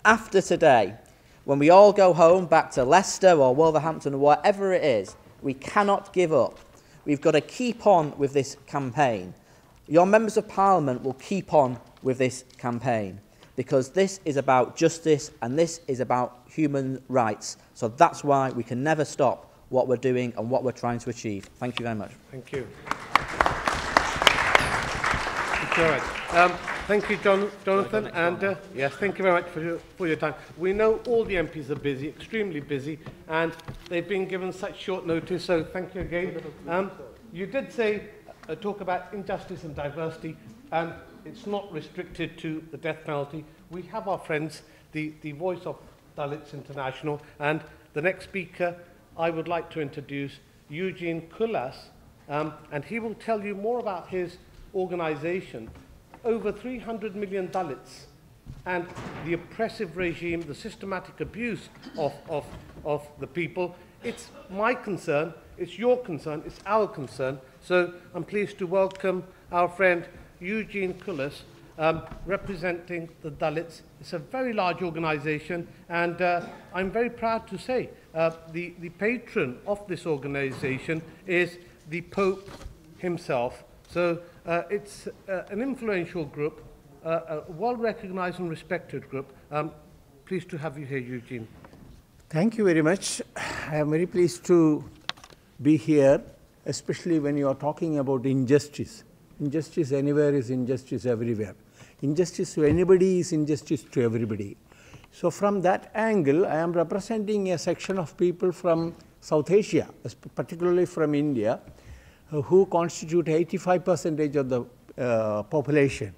after today, when we all go home back to Leicester or Wolverhampton or whatever it is, we cannot give up. We've got to keep on with this campaign. Your members of Parliament will keep on with this campaign, because this is about justice and this is about human rights. So that's why we can never stop what we're doing and what we're trying to achieve. Thank you very much. Thank you. Thank you, Jonathan, and yes, thank you very much for your time. We know all the MPs are busy, extremely busy, and they've been given such short notice, so thank you again. You did say, talk about injustice and diversity, and it's not restricted to the death penalty. We have our friends, the voice of Dalits International, and the next speaker I would like to introduce, Eugene Kulas, and he will tell you more about his organization. Over 300 million Dalits and the oppressive regime, the systematic abuse of the people. it's my concern, it's your concern, it's our concern. So I'm pleased to welcome our friend Eugene Kullis, representing the Dalits. It's a very large organization, and I'm very proud to say the patron of this organization is the Pope himself. So it's an influential group, a well-recognized and respected group. Pleased to have you here, Eugene. Thank you very much. I am very pleased to be here, especially when you are talking about injustice. Injustice anywhere is injustice everywhere. Injustice to anybody is injustice to everybody. So from that angle, I am representing a section of people from South Asia, particularly from India, who constitute 85% of the population.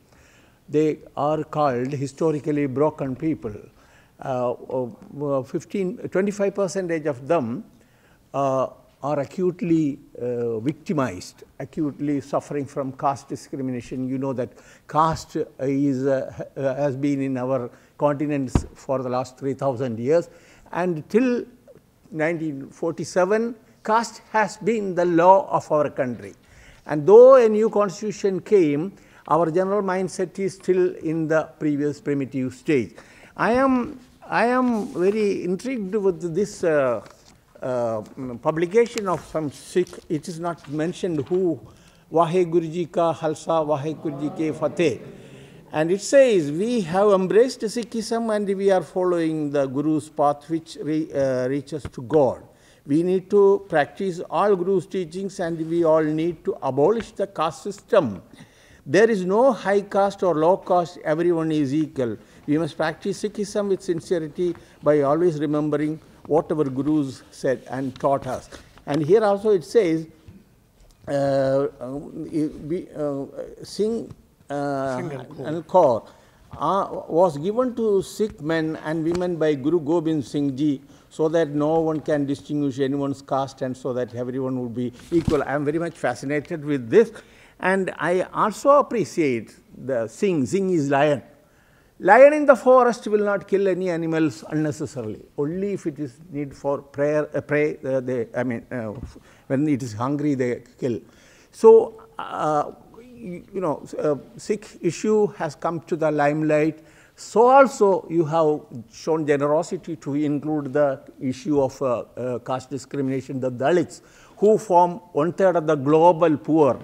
They are called historically broken people. 25% of them are acutely victimized, acutely suffering from caste discrimination. You know that caste has been in our continents for the last 3,000 years, and till 1947, caste has been the law of our country. And though a new constitution came, our general mindset is still in the previous primitive stage. I am very intrigued with this publication of some Sikh. It is not mentioned who. Waheguru Ji ka Khalsa, Waheguru Ji ke Fateh. And it says, we have embraced Sikhism and we are following the Guru's path which reaches to God. We need to practice all Guru's teachings and we all need to abolish the caste system. There is no high caste or low caste, everyone is equal. We must practice Sikhism with sincerity by always remembering what our Gurus said and taught us. And here also it says, sing and Kaur was given to Sikh men and women by Guru Gobind Singh Ji, so that no one can distinguish anyone's caste and so that everyone would be equal. I am very much fascinated with this. And I also appreciate the Sing. Sing is lion. Lion in the forest will not kill any animals unnecessarily. Only if it is need for prey, when it is hungry, they kill. So, Sikh issue has come to the limelight. So also you have shown generosity to include the issue of caste discrimination, the Dalits, who form 1/3 of the global poor.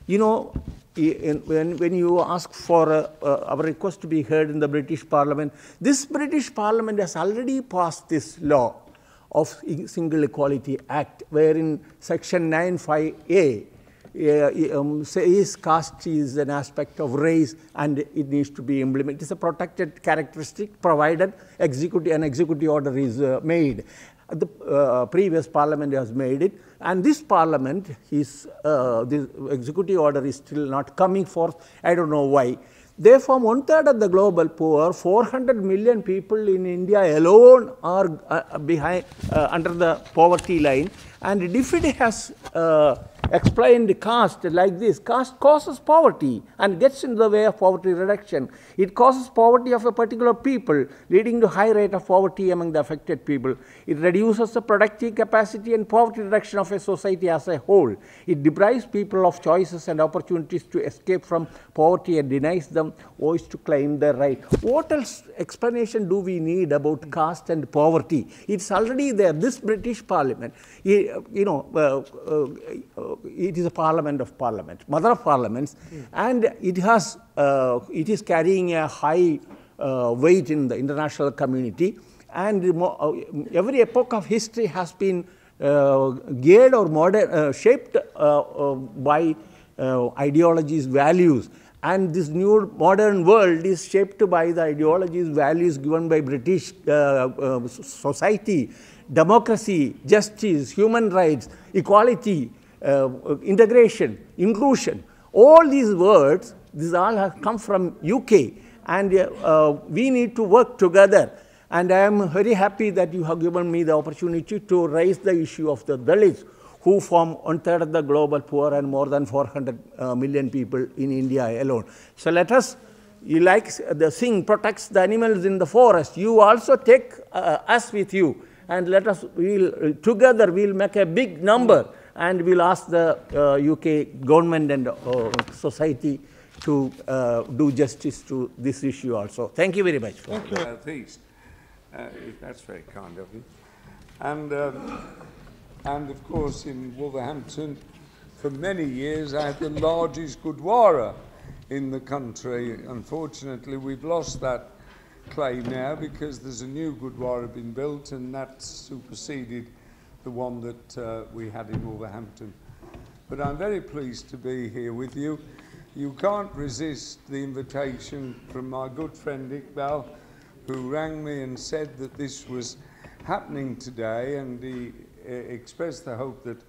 You know, when you ask for our request to be heard in the British Parliament, this British Parliament has already passed this law of Single Equality Act, wherein Section 9(5)(a) says caste is an aspect of race and it needs to be implemented. It's a protected characteristic provided an executive order is made. The previous parliament has made it, and this parliament, this executive order is still not coming forth. I don't know why. They form 1/3 of the global poor. 400 million people in India alone are under the poverty line. And DFID has explained caste like this. Caste causes poverty and gets in the way of poverty reduction. It causes poverty of a particular people, leading to high rate of poverty among the affected people. It reduces the productive capacity and poverty reduction of a society as a whole. It deprives people of choices and opportunities to escape from poverty and denies them voice to claim their right. What else explanation do we need about caste and poverty? It's already there. This British Parliament, it is a parliament of parliaments, mother of parliaments, and it is carrying a high weight in the international community, and every epoch of history has been geared or shaped by ideologies, values, and this new modern world is shaped by the ideologies, values given by British society. Democracy, justice, human rights, equality, integration, inclusion. All these words, these all have come from UK, and we need to work together. And I am very happy that you have given me the opportunity to raise the issue of the Dalits, who form 1/3 of the global poor and more than 400 million people in India alone. So let us, like the Singh protects the animals in the forest, you also take us with you. and let us, together we'll make a big number, and we'll ask the UK government and society to do justice to this issue also. Thank you very much. Thank you. Southeast. That's very kind of you. And of course in Wolverhampton, for many years I had the largest Gurdwara in the country. Unfortunately, we've lost that claim now because there's a new Gurdwara been built, and that's superseded the one that we had in Wolverhampton. But I'm very pleased to be here with you. You can't resist the invitation from my good friend Iqbal, who rang me and said that this was happening today, and he expressed the hope that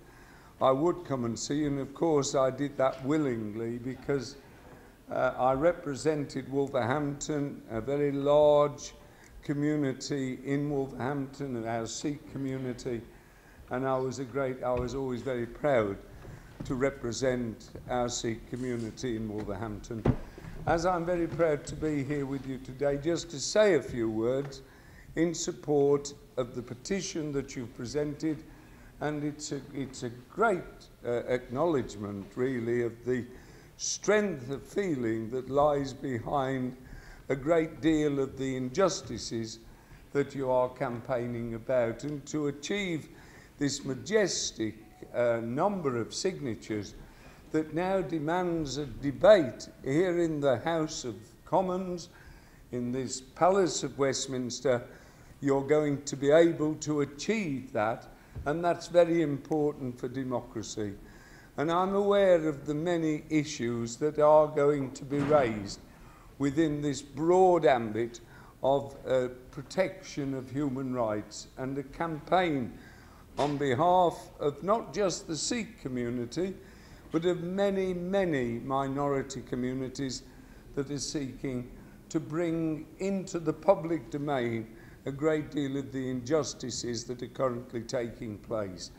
I would come and see you. And of course I did that willingly, because I represented Wolverhampton, a very large community in Wolverhampton, our Sikh community, and I was always very proud to represent our Sikh community in Wolverhampton. As I'm very proud to be here with you today, just to say a few words in support of the petition that you've presented, and it's a great acknowledgement, really, of the strength of feeling that lies behind a great deal of the injustices that you are campaigning about, and to achieve this majestic number of signatures that now demands a debate here in the House of Commons, in this Palace of Westminster. You're going to be able to achieve that, and that's very important for democracy. And I'm aware of the many issues that are going to be raised within this broad ambit of protection of human rights, and a campaign on behalf of not just the Sikh community, but of many, many minority communities that are seeking to bring into the public domain a great deal of the injustices that are currently taking place.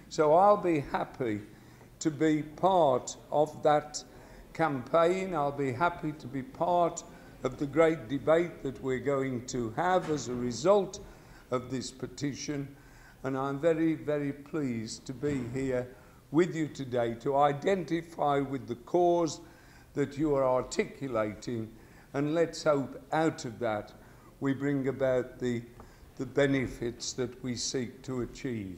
So I'll be happy to be part of that campaign. I'll be happy to be part of the great debate that we're going to have as a result of this petition. And I'm very, very pleased to be here with you today to identify with the cause that you are articulating, and let's hope out of that we bring about the benefits that we seek to achieve.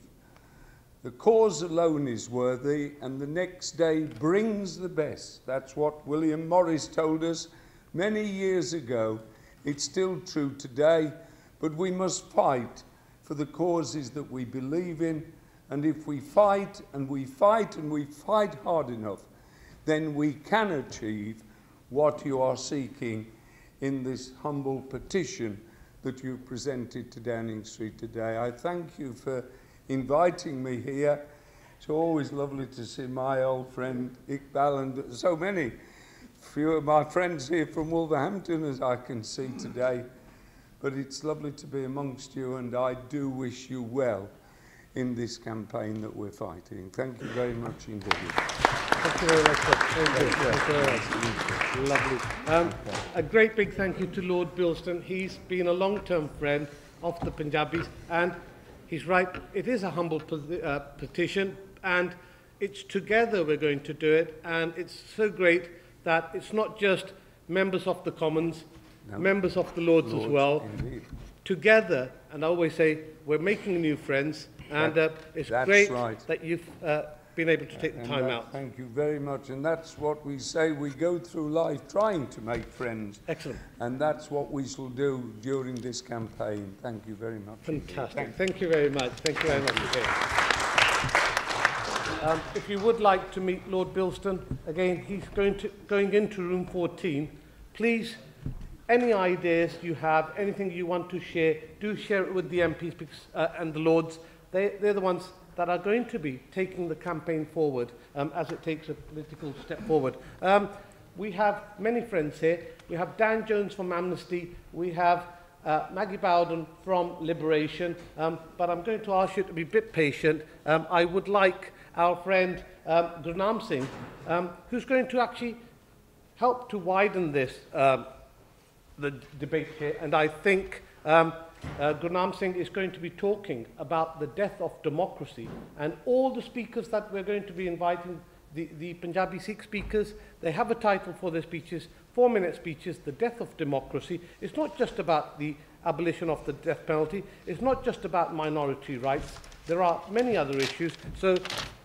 The cause alone is worthy, and the next day brings the best. That's what William Morris told us many years ago. It's still true today, but we must fight for the causes that we believe in, and if we fight and we fight and we fight hard enough, then we can achieve what you are seeking in this humble petition that you presented to Downing Street today. I thank you for inviting me here. It's always lovely to see my old friend Iqbal and so many few of my friends here from Wolverhampton, as I can see today. But it's lovely to be amongst you, and I do wish you well in this campaign that we're fighting. Thank you very much indeed. Thank you very much. Thank you very much. Lovely. A great big thank you to Lord Bilston. He's been a long-term friend of the Punjabis, and he's right, it is a humble petition, and it's together we're going to do it, and it's so great that it's not just members of the Commons, members of the Lords as well, indeed. Together, and I always say, we're making new friends, and it's great that you've been able to take the time out. Thank you very much, and that's what we say, we go through life trying to make friends. Excellent. And that's what we shall do during this campaign. Thank you very much. Fantastic. Thank you very much. Thank you very much again. If you would like to meet Lord Bilston, again, he's going into room 14. Please, any ideas you have, anything you want to share, do share it with the MPs and the Lords. They're the ones that are going to be taking the campaign forward as it takes a political step forward. We have many friends here. We have Dan Jones from Amnesty. We have Maggie Bowden from Liberation. But I'm going to ask you to be a bit patient. I would like our friend Gurnam Singh, who's going to actually help to widen this the debate here. And I think Gurnam Singh is going to be talking about the death of democracy, and all the speakers that we're going to be inviting, the Punjabi Sikh speakers, they have a title for their speeches, 4-minute speeches, The Death of Democracy. It's not just about the abolition of the death penalty, it's not just about minority rights, there are many other issues. So,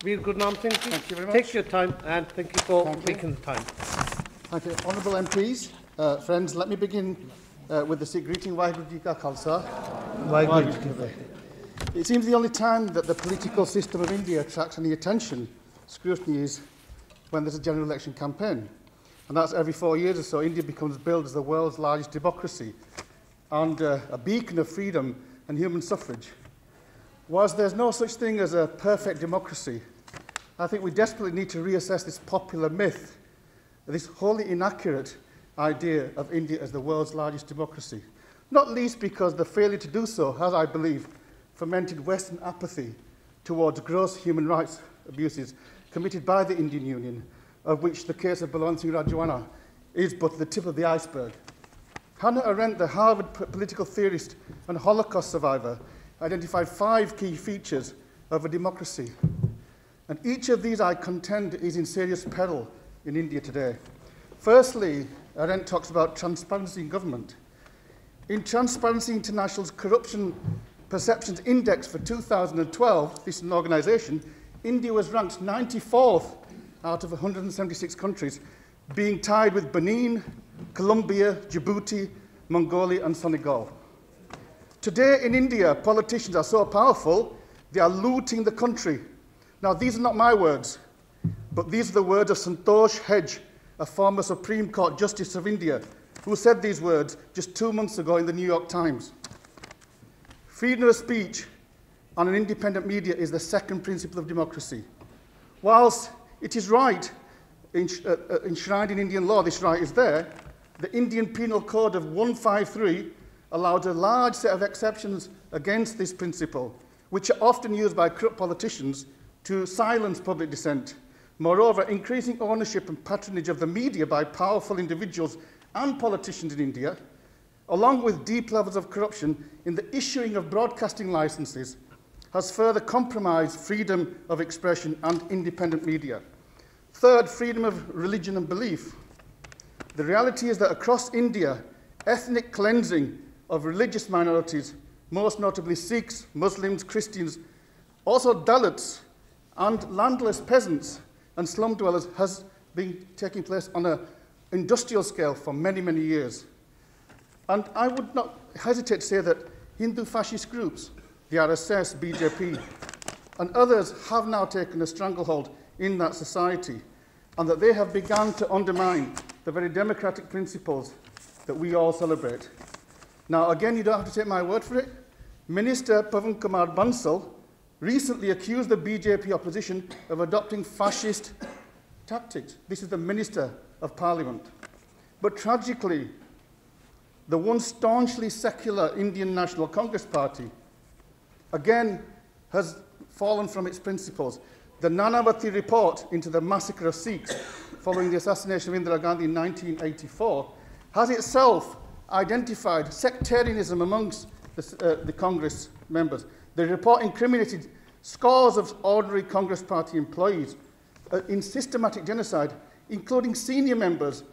Veer Gurnam Singh, thank you very much. Take your time, and thank you for taking the time. Thank you. Honourable MPs, friends, let me begin with the Sikh greeting, Waheguru Ji Ka Khalsa. Waheguru Ji Ki Fateh. It seems the only time that the political system of India attracts any attention, scrutiny, is when there's a general election campaign. And that's every 4 years or so. India becomes billed as the world's largest democracy and a beacon of freedom and human suffrage. Whilst there's no such thing as a perfect democracy, I think we desperately need to reassess this popular myth, this wholly inaccurate idea of India as the world's largest democracy, not least because the failure to do so has, I believe, fomented Western apathy towards gross human rights abuses committed by the Indian Union, of which the case of Balwant Singh Rajwana is but the tip of the iceberg. Hannah Arendt, the Harvard political theorist and Holocaust survivor, identified 5 key features of a democracy. And each of these, I contend, is in serious peril in India today. Firstly, Arendt talks about transparency in government. In Transparency International's Corruption Perceptions Index for 2012, this is an organisation, India was ranked 94th out of 176 countries, being tied with Benin, Colombia, Djibouti, Mongolia and Senegal. Today in India, politicians are so powerful, they are looting the country. Now, these are not my words, but these are the words of Santosh Hedge, a former Supreme Court Justice of India, who said these words just 2 months ago in the New York Times. Freedom of speech and an independent media is the second principle of democracy. Whilst it is right, enshrined in Indian law, this right is there, the Indian Penal Code of 153 allowed a large set of exceptions against this principle, which are often used by corrupt politicians to silence public dissent. Moreover, increasing ownership and patronage of the media by powerful individuals and politicians in India, along with deep levels of corruption in the issuing of broadcasting licenses, has further compromised freedom of expression and independent media. Third, freedom of religion and belief. The reality is that across India, ethnic cleansing of religious minorities, most notably Sikhs, Muslims, Christians, also Dalits and landless peasants and slum dwellers, has been taking place on an industrial scale for many, many years. And I would not hesitate to say that Hindu fascist groups, the RSS, BJP, and others have now taken a stranglehold in that society, and that they have begun to undermine the very democratic principles that we all celebrate. Now, again, you don't have to take my word for it. Minister Pavan Kumar Bansal recently accused the BJP opposition of adopting fascist tactics. This is the Minister of Parliament. But tragically, the once staunchly secular Indian National Congress Party, again, has fallen from its principles. The Nanavati report into the massacre of Sikhs following the assassination of Indira Gandhi in 1984 has itself identified sectarianism amongst the Congress members. The report incriminated scores of ordinary Congress Party employees in systematic genocide, including senior members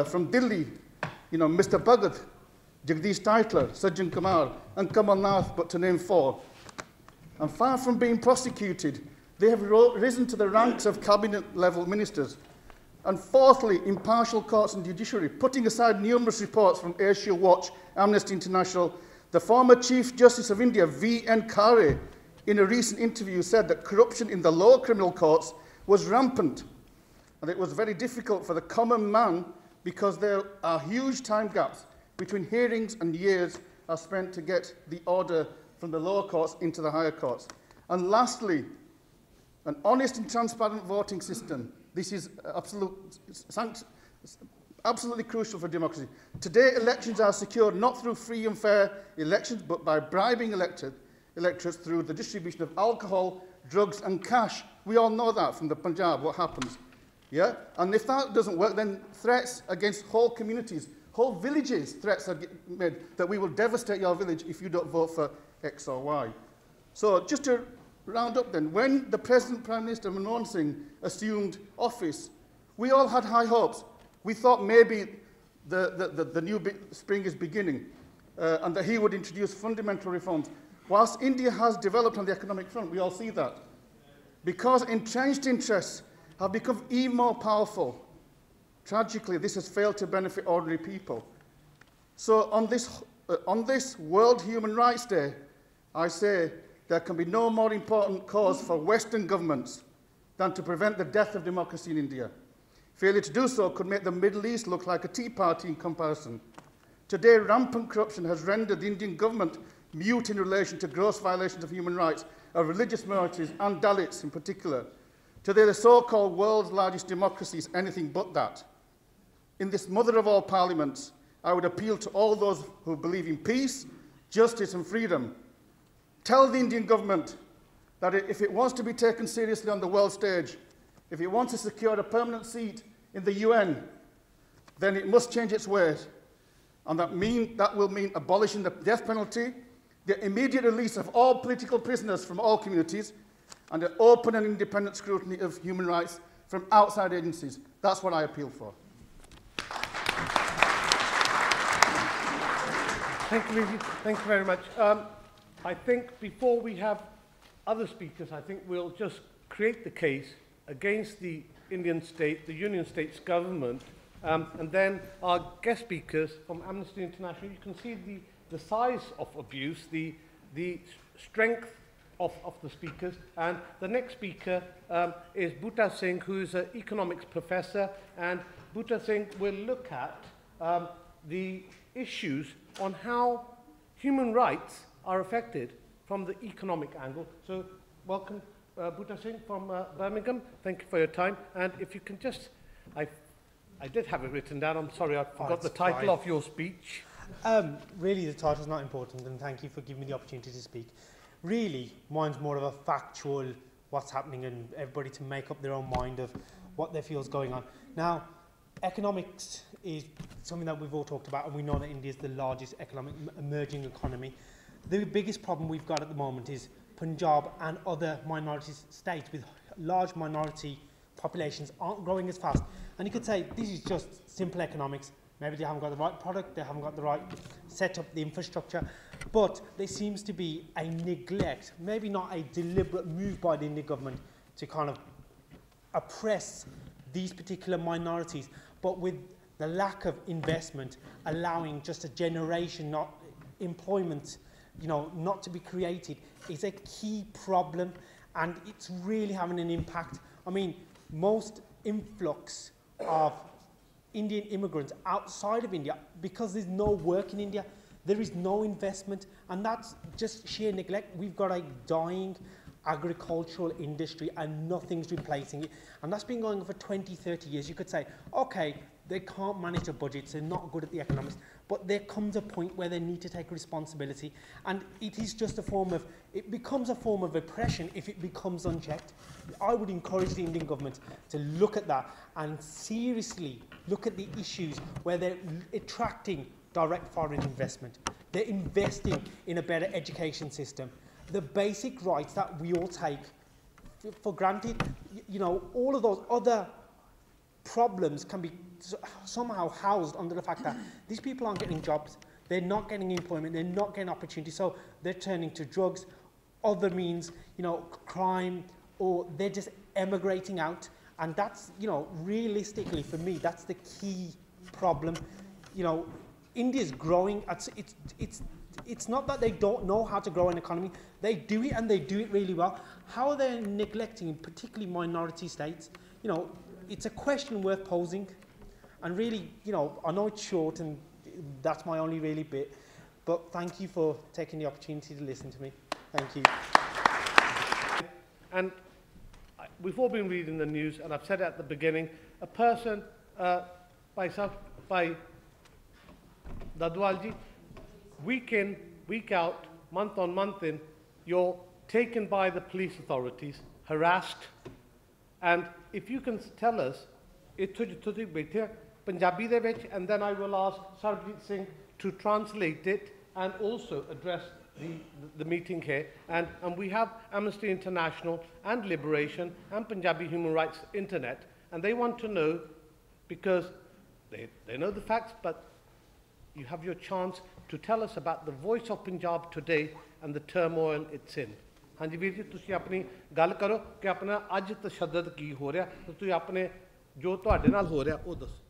from Delhi, Mr. Bhagat, Jagdish Titler, Sajjan Kumar, and Kamal Nath, but to name 4. And far from being prosecuted, they have risen to the ranks of cabinet-level ministers. And fourthly, impartial courts and judiciary, putting aside numerous reports from Asia Watch, Amnesty International, the former Chief Justice of India, V.N. Khare, in a recent interview said that corruption in the lower criminal courts was rampant. And it was very difficult for the common man because there are huge time gaps between hearings and years are spent to get the order from the lower courts into the higher courts. And lastly, an honest and transparent voting system. This is absolutely crucial for democracy. Today, elections are secured not through free and fair elections, but by bribing electorates through the distribution of alcohol, drugs and cash. We all know that from the Punjab, what happens. Yeah? And if that doesn't work, then threats against whole communities Whole villages, threats are made that we will devastate your village if you don't vote for X or Y. So just to round up then, when the President Prime Minister Manmohan Singh assumed office, we all had high hopes. We thought maybe the new spring is beginning and that he would introduce fundamental reforms. Whilst India has developed on the economic front, we all see that. Because entrenched interests have become even more powerful, tragically, this has failed to benefit ordinary people. So on this World Human Rights Day, I say there can be no more important cause for Western governments than to prevent the death of democracy in India. Failure to do so could make the Middle East look like a tea party in comparison. Today, rampant corruption has rendered the Indian government mute in relation to gross violations of human rights of religious minorities and Dalits in particular. Today, the so-called world's largest democracy is anything but that. In this mother of all parliaments, I would appeal to all those who believe in peace, justice and freedom. Tell the Indian government that if it wants to be taken seriously on the world stage, if it wants to secure a permanent seat in the UN, then it must change its ways. And that will mean abolishing the death penalty, the immediate release of all political prisoners from all communities, and the open and independent scrutiny of human rights from outside agencies. That's what I appeal for. Thank you very much. I think before we have other speakers, I think we'll just create the case against the Indian state, the Union State's government, and then our guest speakers from Amnesty International. You can see the size of abuse, the strength of the speakers. And the next speaker is Bhuta Singh, who is an economics professor. And Bhuta Singh will look at the issues on how human rights are affected from the economic angle. So welcome, Bhuta Singh from Birmingham. Thank you for your time. And if you can just, I did have it written down. I'm sorry, I forgot the title of your speech. Really, the title's not important, and thank you for giving me the opportunity to speak. Really, mine's more of a factual, what's happening, and everybody to make up their own mind of what they feel is going on. Now, economics is something that we've all talked about, and we know that India is the largest emerging economy. The biggest problem we've got at the moment is Punjab and other minority states with large minority populations aren't growing as fast. And you could say this is just simple economics. Maybe they haven't got the right product, they haven't got the right setup, the infrastructure, but there seems to be a neglect, maybe not a deliberate move by the Indian government to kind of oppress these particular minorities, but with the lack of investment, allowing just a generation, not employment, not to be created, is a key problem, and it's really having an impact. I mean, most influx of Indian immigrants outside of India, because there's no work in India, there is no investment, and that's just sheer neglect. We've got a dying agricultural industry and nothing's replacing it, and that's been going on for 20, 30 years. You could say, okay, they can't manage the budgets, they're not good at the economics, but there comes a point where they need to take responsibility, and it is just it becomes a form of oppression if it becomes unchecked. I would encourage the Indian government to look at that and seriously look at the issues where they're attracting direct foreign investment, they're investing in a better education system, the basic rights that we all take for granted. All of those other problems can be somehow housed under the fact that these people aren't getting jobs, they're not getting employment, they're not getting opportunity, so they're turning to drugs, other means, crime, or they're just emigrating out. And that's, realistically for me, that's the key problem. India's growing. It's not that they don't know how to grow an economy. They do it, and they do it really well. How are they neglecting, particularly minority states? It's a question worth posing. And really, I know it's short, and that's my only really bit. But thank you for taking the opportunity to listen to me. Thank you. And we've all been reading the news, and I've said it at the beginning. A person, by Dadwalji, week in, week out, month on month in, you're taken by the police authorities, harassed, and if you can tell us, Punjabi de vich, and then I will ask Sarbjeet Singh to translate it and also address the meeting here. And we have Amnesty International and Liberation and Punjabi Human Rights Internet, and they want to know, because they know the facts, but you have your chance to tell us about the voice of Punjab today and the turmoil it's in. ਹਾਂਜੀ ਵੀਰ ਜੀ ਤੁਸੀਂ ਆਪਣੀ ਗੱਲ ਕਰੋ ਕਿ ਆਪਣਾ ਅੱਜ ਤਸ਼ੱਦਦ ਕੀ ਹੋ ਰਿਹਾ ਤੇ ਤੁਸੀਂ ਆਪਣੇ ਜੋ ਤੁਹਾਡੇ ਨਾਲ ਹੋ ਰਿਹਾ ਉਹ ਦੱਸੋ